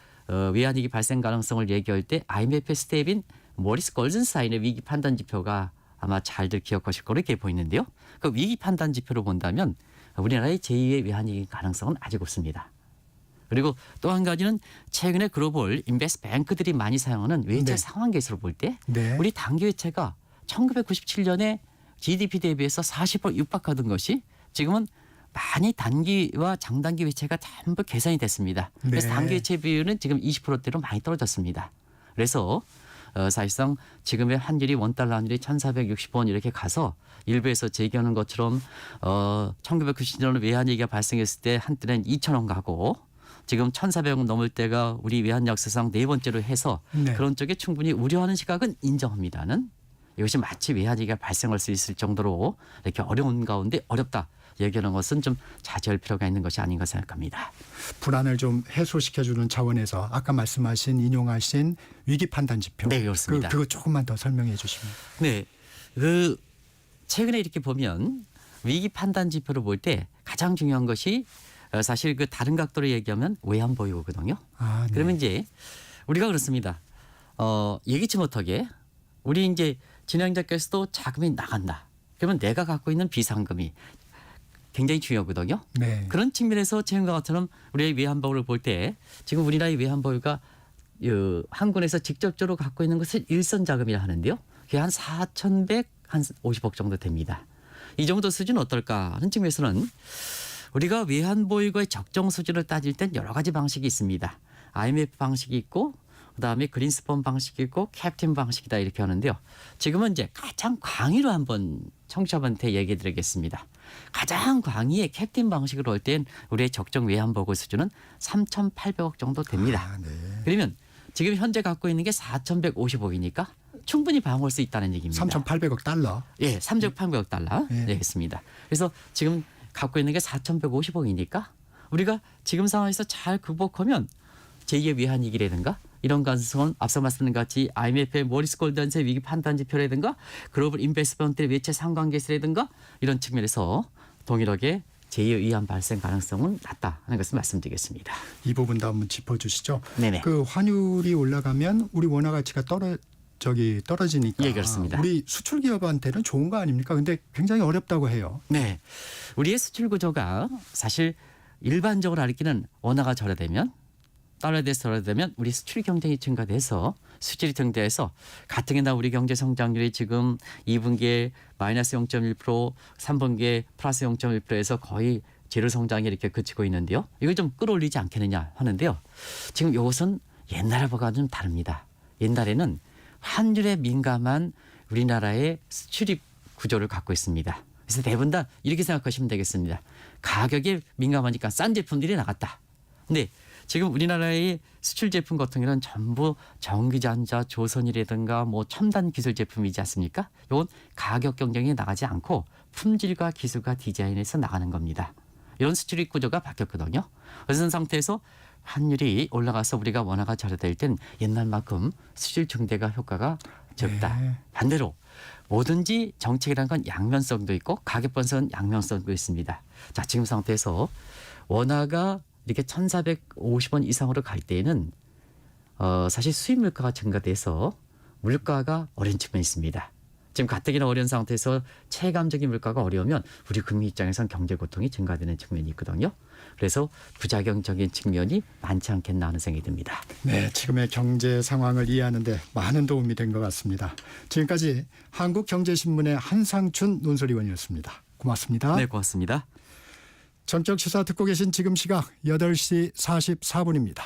외환위기 발생 가능성을 얘기할 때 IMF의 스텝인 모리스 골든스타인의 위기 판단 지표가 아마 잘들 기억하실 거로 이렇게 보이는데요. 그 위기 판단 지표로 본다면 우리나라의 제2의 외환위기 가능성은 아직 없습니다. 그리고 또 한 가지는 최근에 글로벌 인베스트 뱅크들이 많이 사용하는 외채 네. 상환 계수를 볼 때 네. 우리 단기 외채가 1997년에 GDP 대비해서 40% 육박하던 것이 지금은 많이 단기와 장단기 외채가 전부 개선이 됐습니다. 그래서 네. 단기 외채 비율은 지금 20%대로 많이 떨어졌습니다. 그래서 사실상 지금의 환율이 원달러 환율이 1,460원 이렇게 가서 일부에서 제기하는 것처럼 1990년 외환 위기가 발생했을 때 한때는 2,000원 가고 지금 1,400원 넘을 때가 우리 외환 역사상 네 번째로 해서 네. 그런 쪽에 충분히 우려하는 시각은 인정합니다는 이것이 마치 외환 위기가 발생할 수 있을 정도로 이렇게 어려운 가운데 어렵다 얘기하는 것은 좀 자제할 필요가 있는 것이 아닌가 생각합니다. 불안을 좀 해소시켜주는 차원에서 아까 말씀하신 인용하신 위기 판단 지표. 네, 그렇습니다. 그거 조금만 더 설명해 주시면. 네, 최근에 이렇게 보면 위기 판단 지표를 볼 때 가장 중요한 것이 사실 그 다른 각도로 얘기하면 외환 보유고거든요. 아, 네. 그러면 이제 우리가 그렇습니다. 예기치 못하게 우리 이제 진행자께서도 자금이 나간다. 그러면 내가 갖고 있는 비상금이 굉장히 중요하거든요. 네. 그런 측면에서 지금과 것처럼 우리의 외환보유를 볼 때 지금 우리나라의 외환보유가 한군에서 직접적으로 갖고 있는 것을 일선 자금이라 하는데요. 그게 한 4,150억 정도 됩니다. 이 정도 수준은 어떨까 하는 측면에서는 우리가 외환보유고의 적정 수준을 따질 땐 여러 가지 방식이 있습니다. IMF 방식이 있고 그다음에 그린스펀 방식이 있고 캡틴 방식이다 이렇게 하는데요. 지금은 이제 가장 광의로 한번 청취자분한테 얘기해 드리겠습니다. 가장 광의의 캡틴 방식으로 할 땐 우리의 적정 외환보고 수준은 3,800억 정도 됩니다. 아, 네. 그러면 지금 현재 갖고 있는 게 4,150억이니까 충분히 방어할 수 있다는 얘기입니다. 3,800억 달러. 예, 3,800억 달러 네. 되겠습니다. 그래서 지금 갖고 있는 게 4,150억이니까 우리가 지금 상황에서 잘 극복하면 제2의 외환위기라든가 이런 가능성은 앞서 말씀드린 같이 IMF의 모리스 골던스의 위기 판단 지표라든가 글로벌 인베스트먼트의 외채 상관계수라든가 이런 측면에서 동일하게 제2의 위안 발생 가능성은 낮다 하는 것을 말씀드리겠습니다. 이 부분도 한번 짚어주시죠. 네네. 그 환율이 올라가면 우리 원화 가치가 떨어지니까 예, 그렇습니다. 우리 수출 기업한테는 좋은 거 아닙니까? 근데 굉장히 어렵다고 해요. 네, 우리의 수출 구조가 사실 일반적으로 알기는 원화가 절하되면 달러에 대해서 절하되면 우리 수출 경쟁이 증가돼서 수출이 증대해서 같은 해나 우리 경제 성장률이 지금 2분기에 마이너스 0.1%, 3분기에 플러스 0.1%에서 거의 제로 성장이 이렇게 그치고 있는데요. 이걸 좀 끌어올리지 않겠느냐 하는데요. 지금 이것은 옛날하고가 좀 다릅니다. 옛날에는 환율에 민감한 우리나라의 수출입 구조를 갖고 있습니다. 그래서 대부분 다 이렇게 생각하시면 되겠습니다. 가격에 민감하니까 싼 제품들이 나갔다. 근데 지금 우리나라의 수출 제품 같은 경우는 전부 전기전자, 조선이라든가 뭐 첨단 기술 제품이지 않습니까? 이건 가격 경쟁에 나가지 않고 품질과 기술과 디자인에서 나가는 겁니다. 이런 수출입 구조가 바뀌었거든요. 그런 상태에서 환율이 올라가서 우리가 원화가 절하될 땐 옛날만큼 수출 증대가 효과가 적다. 네. 반대로 뭐든지 정책이라는 건 양면성도 있고 가격 번선 양면성도 있습니다. 자, 지금 상태에서 원화가 이렇게 1,450원 이상으로 갈 때에는 사실 수입 물가가 증가돼서 물가가 어려운 측면이 있습니다. 지금 가뜩이나 어려운 상태에서 체감적인 물가가 어려우면 우리 국민 입장에선 경제 고통이 증가되는 측면이 있거든요. 그래서 부작용적인 측면이 많지 않겠나 하는 생각이 듭니다. 네, 지금의 경제 상황을 이해하는 데 많은 도움이 된 것 같습니다. 지금까지 한국경제신문의 한상춘 논설위원이었습니다. 고맙습니다. 네, 고맙습니다. 전격 시사 듣고 계신 지금 시각 8시 44분입니다.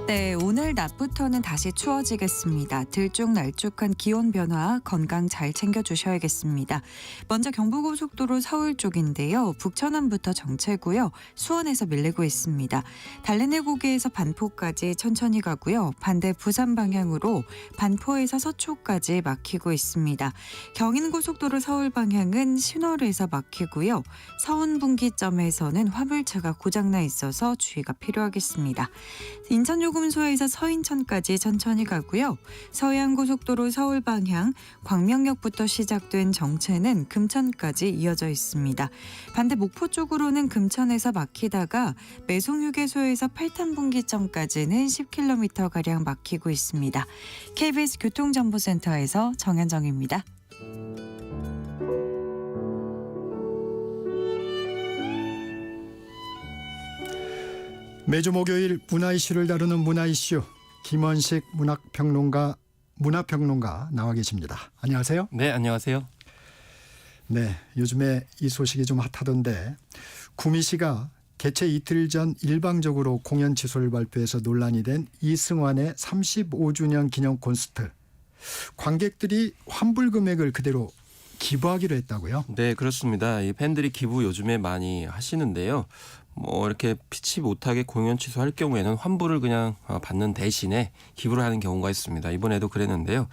네, 오늘 낮부터는 다시 추워지겠습니다. 들쭉날쭉한 기온 변화 건강 잘 챙겨주셔야겠습니다. 먼저 경부고속도로 서울 쪽인데요. 북천안부터 정체고요. 수원에서 밀리고 있습니다. 달래내 고개에서 반포까지 천천히 가고요. 반대 부산 방향으로 반포에서 서초까지 막히고 있습니다. 경인고속도로 서울 방향은 신월에서 막히고요. 서운분기점에서는 화물차가 고장나 있어서 주의가 필요하겠습니다. 인천요금소에서 서인천까지 천천히 가고요. 서해안고속도로 서울 방향 광명역부터 시작된 정체는 금천까지 이어져 있습니다. 반대 목포 쪽으로는 금천에서 막히다가 매송휴게소에서 팔탄분기점까지는 10km가량 막히고 있습니다. KBS 교통정보센터에서 정현정입니다. 매주 목요일 문화 이슈를 다루는 문화 이슈 김원식 문화평론가 나와 계십니다. 안녕하세요. 네, 안녕하세요. 네, 요즘에 이 소식이 좀 핫하던데 구미시가 개최 이틀 전 일방적으로 공연 취소를 발표해서 논란이 된 이승환의 35주년 기념 콘서트. 관객들이 환불 금액을 그대로 기부하기로 했다고요? 네, 그렇습니다. 이 팬들이 기부 요즘에 많이 하시는데요. 뭐 이렇게 피치 못하게 공연 취소할 경우에는 환불을 그냥 받는 대신에 기부를 하는 경우가 있습니다. 이번에도 그랬는데요.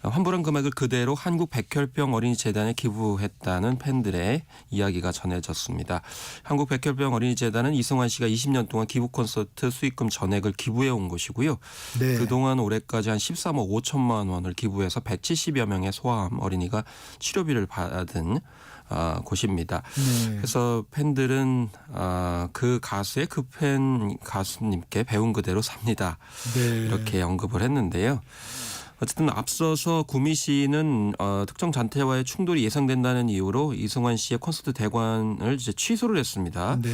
환불한 금액을 그대로 한국 백혈병 어린이재단에 기부했다는 팬들의 이야기가 전해졌습니다. 한국 백혈병 어린이재단은 이승환 씨가 20년 동안 기부 콘서트 수익금 전액을 기부해 온 곳이고요. 네. 그동안 올해까지 한 13억 5천만 원을 기부해서 170여 명의 소아암 어린이가 치료비를 받은 곳입니다. 네. 그래서 팬들은 그 가수의 그 팬 가수님께 배운 그대로 삽니다. 네. 이렇게 언급을 했는데요. 어쨌든 앞서서 구미시는 특정 단체와의 충돌이 예상된다는 이유로 이승환 씨의 콘서트 대관을 이제 취소를 했습니다. 네.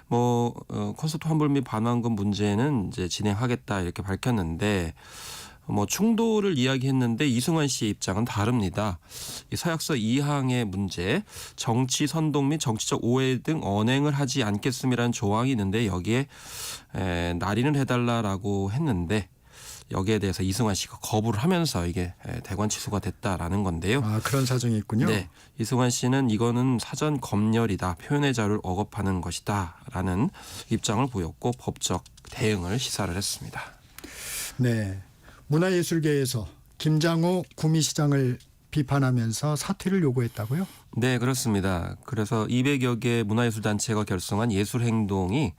콘서트 환불 및 반환금 문제는 이제 진행하겠다 이렇게 밝혔는데 충돌을 이야기했는데 이승환 씨의 입장은 다릅니다. 이 서약서 2항의 문제, 정치 선동 및 정치적 오해 등 언행을 하지 않겠음이라는 조항이 있는데 여기에 날인을 해달라라고 했는데 여기에 대해서 이승환 씨가 거부를 하면서 이게 대관 취소가 됐다라는 건데요. 그런 사정이 있군요. 네, 이승환 씨는 이거는 사전 검열이다, 표현의 자유를 억압하는 것이다라는 입장을 보였고 법적 대응을 시사를 했습니다. 네, 문화예술계에서 김장호 구미시장을 비판하면서 사퇴를 요구했다고요? 네, 그렇습니다. 그래서 200여 개 문화예술단체가 결성한 예술행동이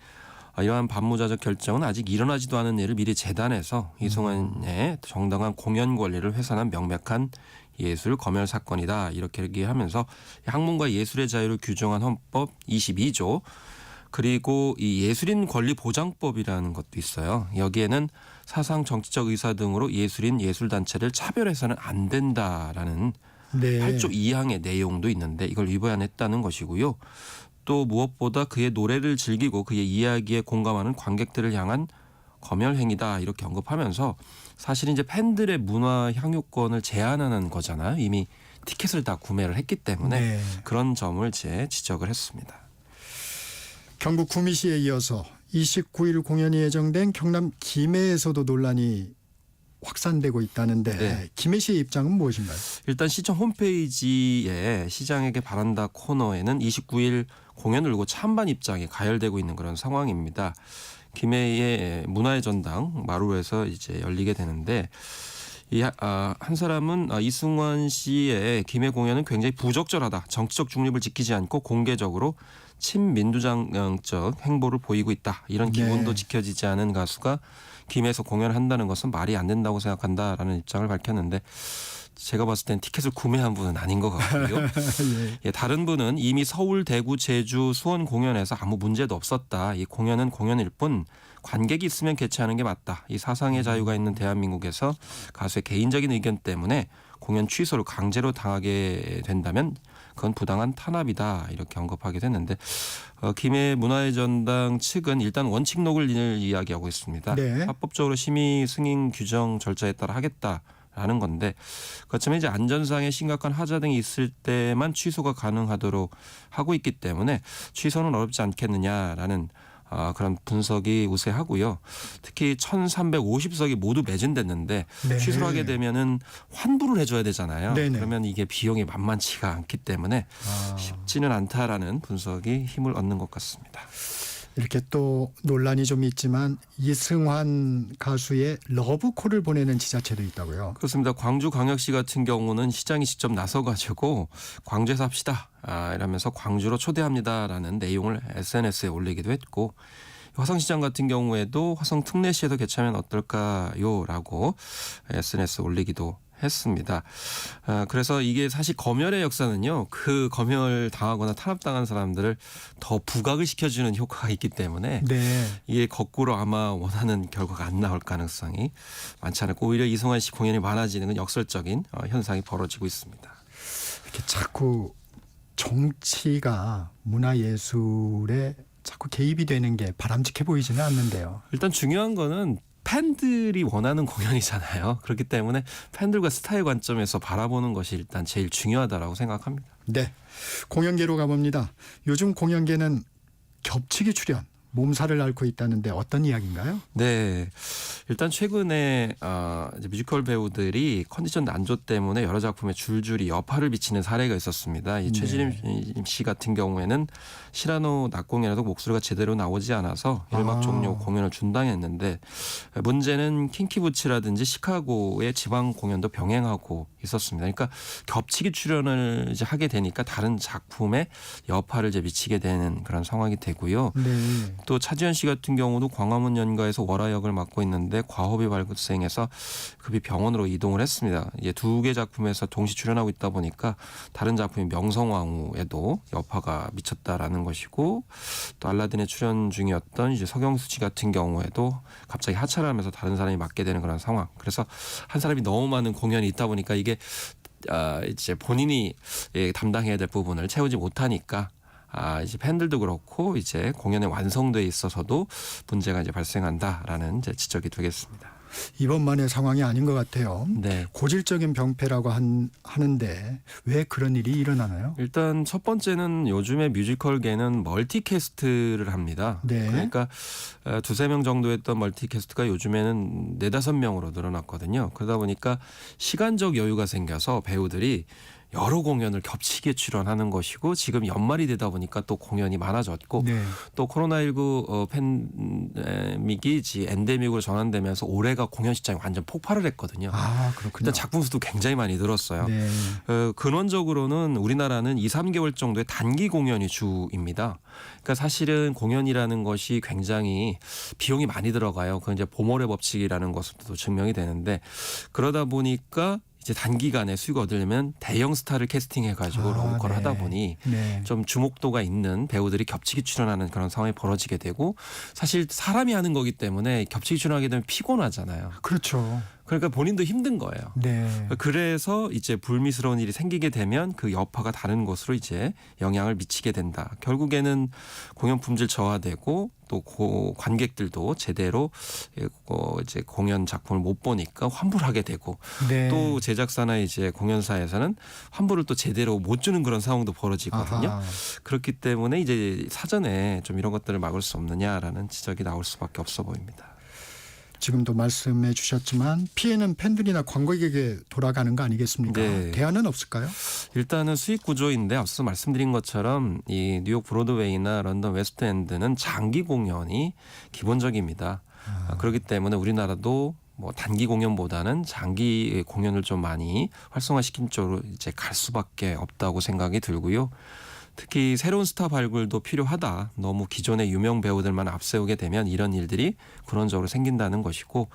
이러한 반무자적 결정은 아직 일어나지도 않은 일을 미리 재단해서 이승환의 정당한 공연 권리를 훼손한 명백한 예술 검열 사건이다 이렇게 얘기하면서 학문과 예술의 자유를 규정한 헌법 22조 그리고 이 예술인 권리 보장법이라는 것도 있어요. 여기에는 사상 정치적 의사 등으로 예술인 예술단체를 차별해서는 안 된다라는 네. 8조 2항의 내용도 있는데 이걸 위반했다는 것이고요. 또 무엇보다 그의 노래를 즐기고 그의 이야기에 공감하는 관객들을 향한 검열 행위다 이렇게 언급하면서 사실 이제 팬들의 문화 향유권을 제한하는 거잖아요. 이미 티켓을 다 구매를 했기 때문에 네. 그런 점을 지적을 했습니다. 경북 구미시에 이어서 29일 공연이 예정된 경남 김해에서도 논란이 확산되고 있다는데 네. 김해시의 입장은 무엇인가요? 일단 시청 홈페이지에 시장에게 바란다 코너에는 29일 공연을 두고 찬반 입장이 가열되고 있는 그런 상황입니다. 김해의 문화의 전당 마루에서 이제 열리게 되는데 한 사람은 이승환 씨의 김해 공연은 굉장히 부적절하다. 정치적 중립을 지키지 않고 공개적으로 친민주당적 행보를 보이고 있다. 이런 기본도 네. 지켜지지 않은 가수가 김해에서 공연을 한다는 것은 말이 안 된다고 생각한다라는 입장을 밝혔는데 제가 봤을 땐 티켓을 구매한 분은 아닌 것 같고요. 예, 다른 분은 이미 서울, 대구, 제주, 수원 공연에서 아무 문제도 없었다. 이 공연은 공연일 뿐 관객이 있으면 개최하는 게 맞다. 이 사상의 자유가 있는 대한민국에서 가수의 개인적인 의견 때문에 공연 취소를 강제로 당하게 된다면 그건 부당한 탄압이다. 이렇게 언급하게 됐는데 김해 문화의 전당 측은 일단 원칙록을 이야기하고 있습니다. 네. 합법적으로 심의 승인 규정 절차에 따라 하겠다. 라는 건데 그렇지만 이제 안전상의 심각한 하자 등이 있을 때만 취소가 가능하도록 하고 있기 때문에 취소는 어렵지 않겠느냐라는 그런 분석이 우세하고요. 특히 1,350석이 모두 매진됐는데 네. 취소를 하게 되면은 환불을 해줘야 되잖아요. 네네. 그러면 이게 비용이 만만치가 않기 때문에 쉽지는 않다라는 분석이 힘을 얻는 것 같습니다. 이렇게 또 논란이 좀 있지만 이승환 가수의 러브콜을 보내는 지자체도 있다고요. 그렇습니다. 광주광역시 같은 경우는 시장이 직접 나서가지고 광주에서 합시다 이러면서 광주로 초대합니다라는 내용을 SNS에 올리기도 했고 화성시장 같은 경우에도 화성 특례시에서 개최하면 어떨까요라고 SNS에 올리기도 했습니다. 그래서 이게 사실 검열의 역사는요. 그 검열 당하거나 탄압당한 사람들을 더 부각을 시켜주는 효과가 있기 때문에 네. 이게 거꾸로 아마 원하는 결과가 안 나올 가능성이 많지 않고 오히려 이승환 씨 공연이 많아지는 건 역설적인 현상이 벌어지고 있습니다. 이렇게 자꾸 정치가 문화예술에 자꾸 개입이 되는 게 바람직해 보이지는 않는데요. 일단 중요한 거는 팬들이 원하는 공연이잖아요. 그렇기 때문에 팬들과 스타의 관점에서 바라보는 것이 일단 제일 중요하다라고 생각합니다. 네, 공연계로 가봅니다. 요즘 공연계는 겹치기 출연, 몸살을 앓고 있다는데 어떤 이야기인가요? 네, 일단 최근에 이제 뮤지컬 배우들이 컨디션 난조 때문에 여러 작품에 줄줄이 여파를 미치는 사례가 있었습니다. 이 최진임 씨 같은 경우에는 시라노 낮 공연에도 목소리가 제대로 나오지 않아서 일막 종료 공연을 중단했는데 문제는 킹키부츠라든지 시카고의 지방 공연도 병행하고 있었습니다. 그러니까 겹치기 출연을 이제 하게 되니까 다른 작품에 여파를 이제 미치게 되는 그런 상황이 되고요. 네. 또 차지현 씨 같은 경우도 광화문 연가에서 월화 역을 맡고 있는데 과호흡이 발생해서 급히 병원으로 이동을 했습니다. 이게 2개 작품에서 동시 출연하고 있다 보니까 다른 작품인 명성황후에도 여파가 미쳤다라는 것이고 또 알라딘에 출연 중이었던 이제 서경수 씨 같은 경우에도 갑자기 하차를 하면서 다른 사람이 맡게 되는 그런 상황. 그래서 한 사람이 너무 많은 공연이 있다 보니까 이게 이제 본인이 담당해야 될 부분을 채우지 못하니까 이제 팬들도 그렇고 이제 공연의 완성도에 있어서도 문제가 이제 발생한다라는 이제 지적이 되겠습니다. 이번만의 상황이 아닌 것 같아요. 네. 고질적인 병폐라고 하는데 왜 그런 일이 일어나나요? 일단 첫 번째는 요즘에 뮤지컬계는 멀티캐스트를 합니다. 네. 그러니까 2-3명 정도 했던 멀티캐스트가 요즘에는 4-5명으로 늘어났거든요. 그러다 보니까 시간적 여유가 생겨서 배우들이 여러 공연을 겹치게 출연하는 것이고 지금 연말이 되다 보니까 또 공연이 많아졌고 네. 또 코로나19 팬데믹이 엔데믹으로 전환되면서 올해가 공연 시장이 완전 폭발을 했거든요. 그렇군요. 일단 작품 수도 굉장히 많이 늘었어요. 네. 근원적으로는 우리나라는 2-3개월 정도의 단기 공연이 주입니다. 그러니까 사실은 공연이라는 것이 굉장히 비용이 많이 들어가요. 그건 이제 보몰의 법칙이라는 것으로도 증명이 되는데 그러다 보니까 이제 단기간에 수익을 얻으려면 대형 스타를 캐스팅해가지고 러브콜을 하다 보니 좀 주목도가 있는 배우들이 겹치기 출연하는 그런 상황이 벌어지게 되고 사실 사람이 하는 거기 때문에 겹치기 출연하게 되면 피곤하잖아요. 그렇죠. 그러니까 본인도 힘든 거예요. 네. 그래서 이제 불미스러운 일이 생기게 되면 그 여파가 다른 곳으로 이제 영향을 미치게 된다. 결국에는 공연 품질 저하되고 또 관객들도 제대로 이제 공연 작품을 못 보니까 환불하게 되고 네. 또 제작사나 이제 공연사에서는 환불을 또 제대로 못 주는 그런 상황도 벌어지거든요. 아하. 그렇기 때문에 이제 사전에 좀 이런 것들을 막을 수 없느냐라는 지적이 나올 수밖에 없어 보입니다. 지금도 말씀해 주셨지만 피해는 팬들이나 관객에게 돌아가는 거 아니겠습니까? 네. 대안은 없을까요? 일단은 수익 구조인데 앞서 말씀드린 것처럼 이 뉴욕 브로드웨이나 런던 웨스트엔드는 장기 공연이 기본적입니다. 그렇기 때문에 우리나라도 뭐 단기 공연보다는 장기 공연을 좀 많이 활성화시킨 쪽으로 이제 갈 수밖에 없다고 생각이 들고요. 특히 새로운 스타 발굴도 필요하다. 너무 기존의 유명 배우들만 앞세우게 되면 이런 일들이 근원적으로 생긴다는 것이고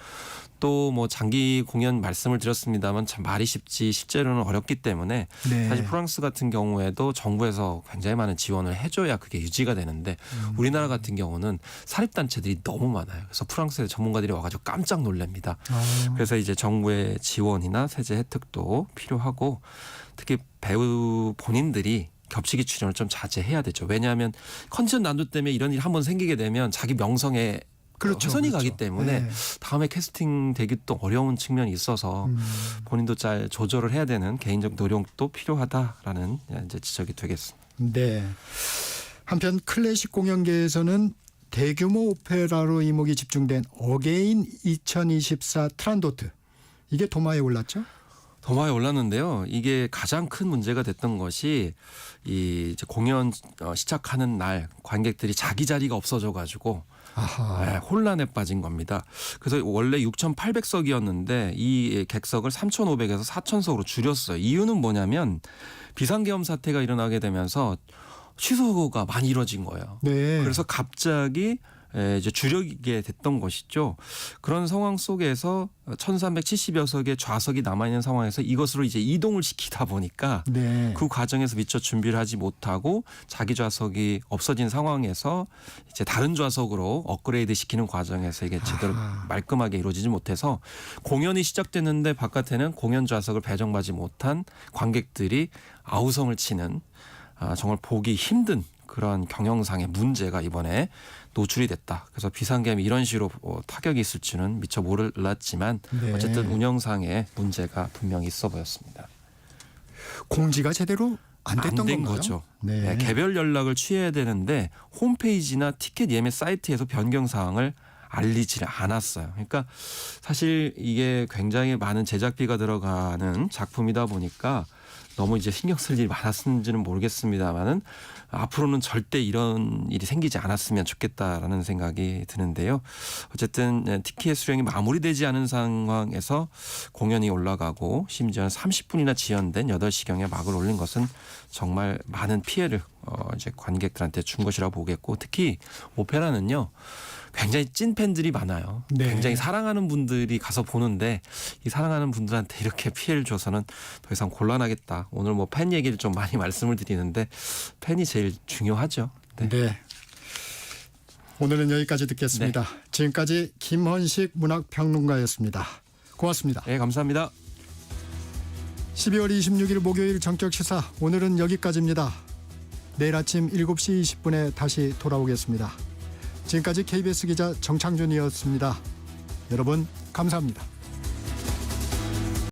또 뭐 장기 공연 말씀을 드렸습니다만 참 말이 쉽지 실제로는 어렵기 때문에 네. 사실 프랑스 같은 경우에도 정부에서 굉장히 많은 지원을 해줘야 그게 유지가 되는데 우리나라 같은 경우는 사립단체들이 너무 많아요. 그래서 프랑스의 전문가들이 와가지고 깜짝 놀랍니다. 그래서 이제 정부의 지원이나 세제 혜택도 필요하고 특히 배우 본인들이 겹치기 출연을 좀 자제해야 되죠. 왜냐하면 컨디션 난조 때문에 이런 일이 한번 생기게 되면 자기 명성에 훼손이 가기 때문에 다음에 캐스팅 되기 또 어려운 측면이 있어서 본인도 잘 조절을 해야 되는 개인적 노력도 필요하다라는 이제 지적이 되겠습니다. 네. 한편 클래식 공연계에서는 대규모 오페라로 이목이 집중된 어게인 2024 트란도트 이게 도마에 올랐죠? 도마에 올랐는데요. 이게 가장 큰 문제가 됐던 것이 이 이제 공연 시작하는 날 관객들이 자기 자리가 없어져 가지고 혼란에 빠진 겁니다. 그래서 원래 6,800석이었는데 이 객석을 3,500에서 4,000석으로 줄였어요. 이유는 뭐냐면 비상계엄 사태가 일어나게 되면서 취소가 많이 이루어진 거예요. 네. 그래서 갑자기 이제 줄이게 됐던 것이죠. 그런 상황 속에서 1,370여 석의 좌석이 남아있는 상황에서 이것으로 이제 이동을 시키다 보니까 그 과정에서 미처 준비를 하지 못하고 자기 좌석이 없어진 상황에서 이제 다른 좌석으로 업그레이드 시키는 과정에서 이게 제대로 말끔하게 이루어지지 못해서 공연이 시작됐는데 바깥에는 공연 좌석을 배정받지 못한 관객들이 아우성을 치는 정말 보기 힘든 그런 경영상의 문제가 이번에 노출이 됐다. 그래서 비상계엄이 이런 식으로 타격이 있을 줄은 미처 몰랐지만 네. 어쨌든 운영상의 문제가 분명히 있어 보였습니다. 공지가 제대로 안 됐던 된 건가요? 거죠. 네. 네, 개별 연락을 취해야 되는데 홈페이지나 티켓 예매 사이트에서 변경 사항을 알리지 않았어요. 그러니까 사실 이게 굉장히 많은 제작비가 들어가는 작품이다 보니까 너무 이제 신경 쓸 일이 많았는지는 모르겠습니다만은 앞으로는 절대 이런 일이 생기지 않았으면 좋겠다라는 생각이 드는데요. 어쨌든 티켓 수령이 마무리되지 않은 상황에서 공연이 올라가고 심지어는 30분이나 지연된 8시경에 막을 올린 것은 정말 많은 피해를 이제 관객들한테 준 것이라고 보겠고, 특히 오페라는요. 굉장히 찐 팬들이 많아요. 네. 굉장히 사랑하는 분들이 가서 보는데 이 사랑하는 분들한테 이렇게 피해를 줘서는 더 이상 곤란하겠다. 오늘 뭐 팬 얘기를 좀 많이 말씀을 드리는데 팬이 제일 중요하죠. 네. 네. 오늘은 여기까지 듣겠습니다. 지금까지 김헌식 문학평론가였습니다. 고맙습니다. 네, 감사합니다. 12월 26일 목요일 정격시사 오늘은 여기까지입니다. 내일 아침 7시 20분에 다시 돌아오겠습니다. 지금까지 KBS 기자 정창준이었습니다. 여러분 감사합니다.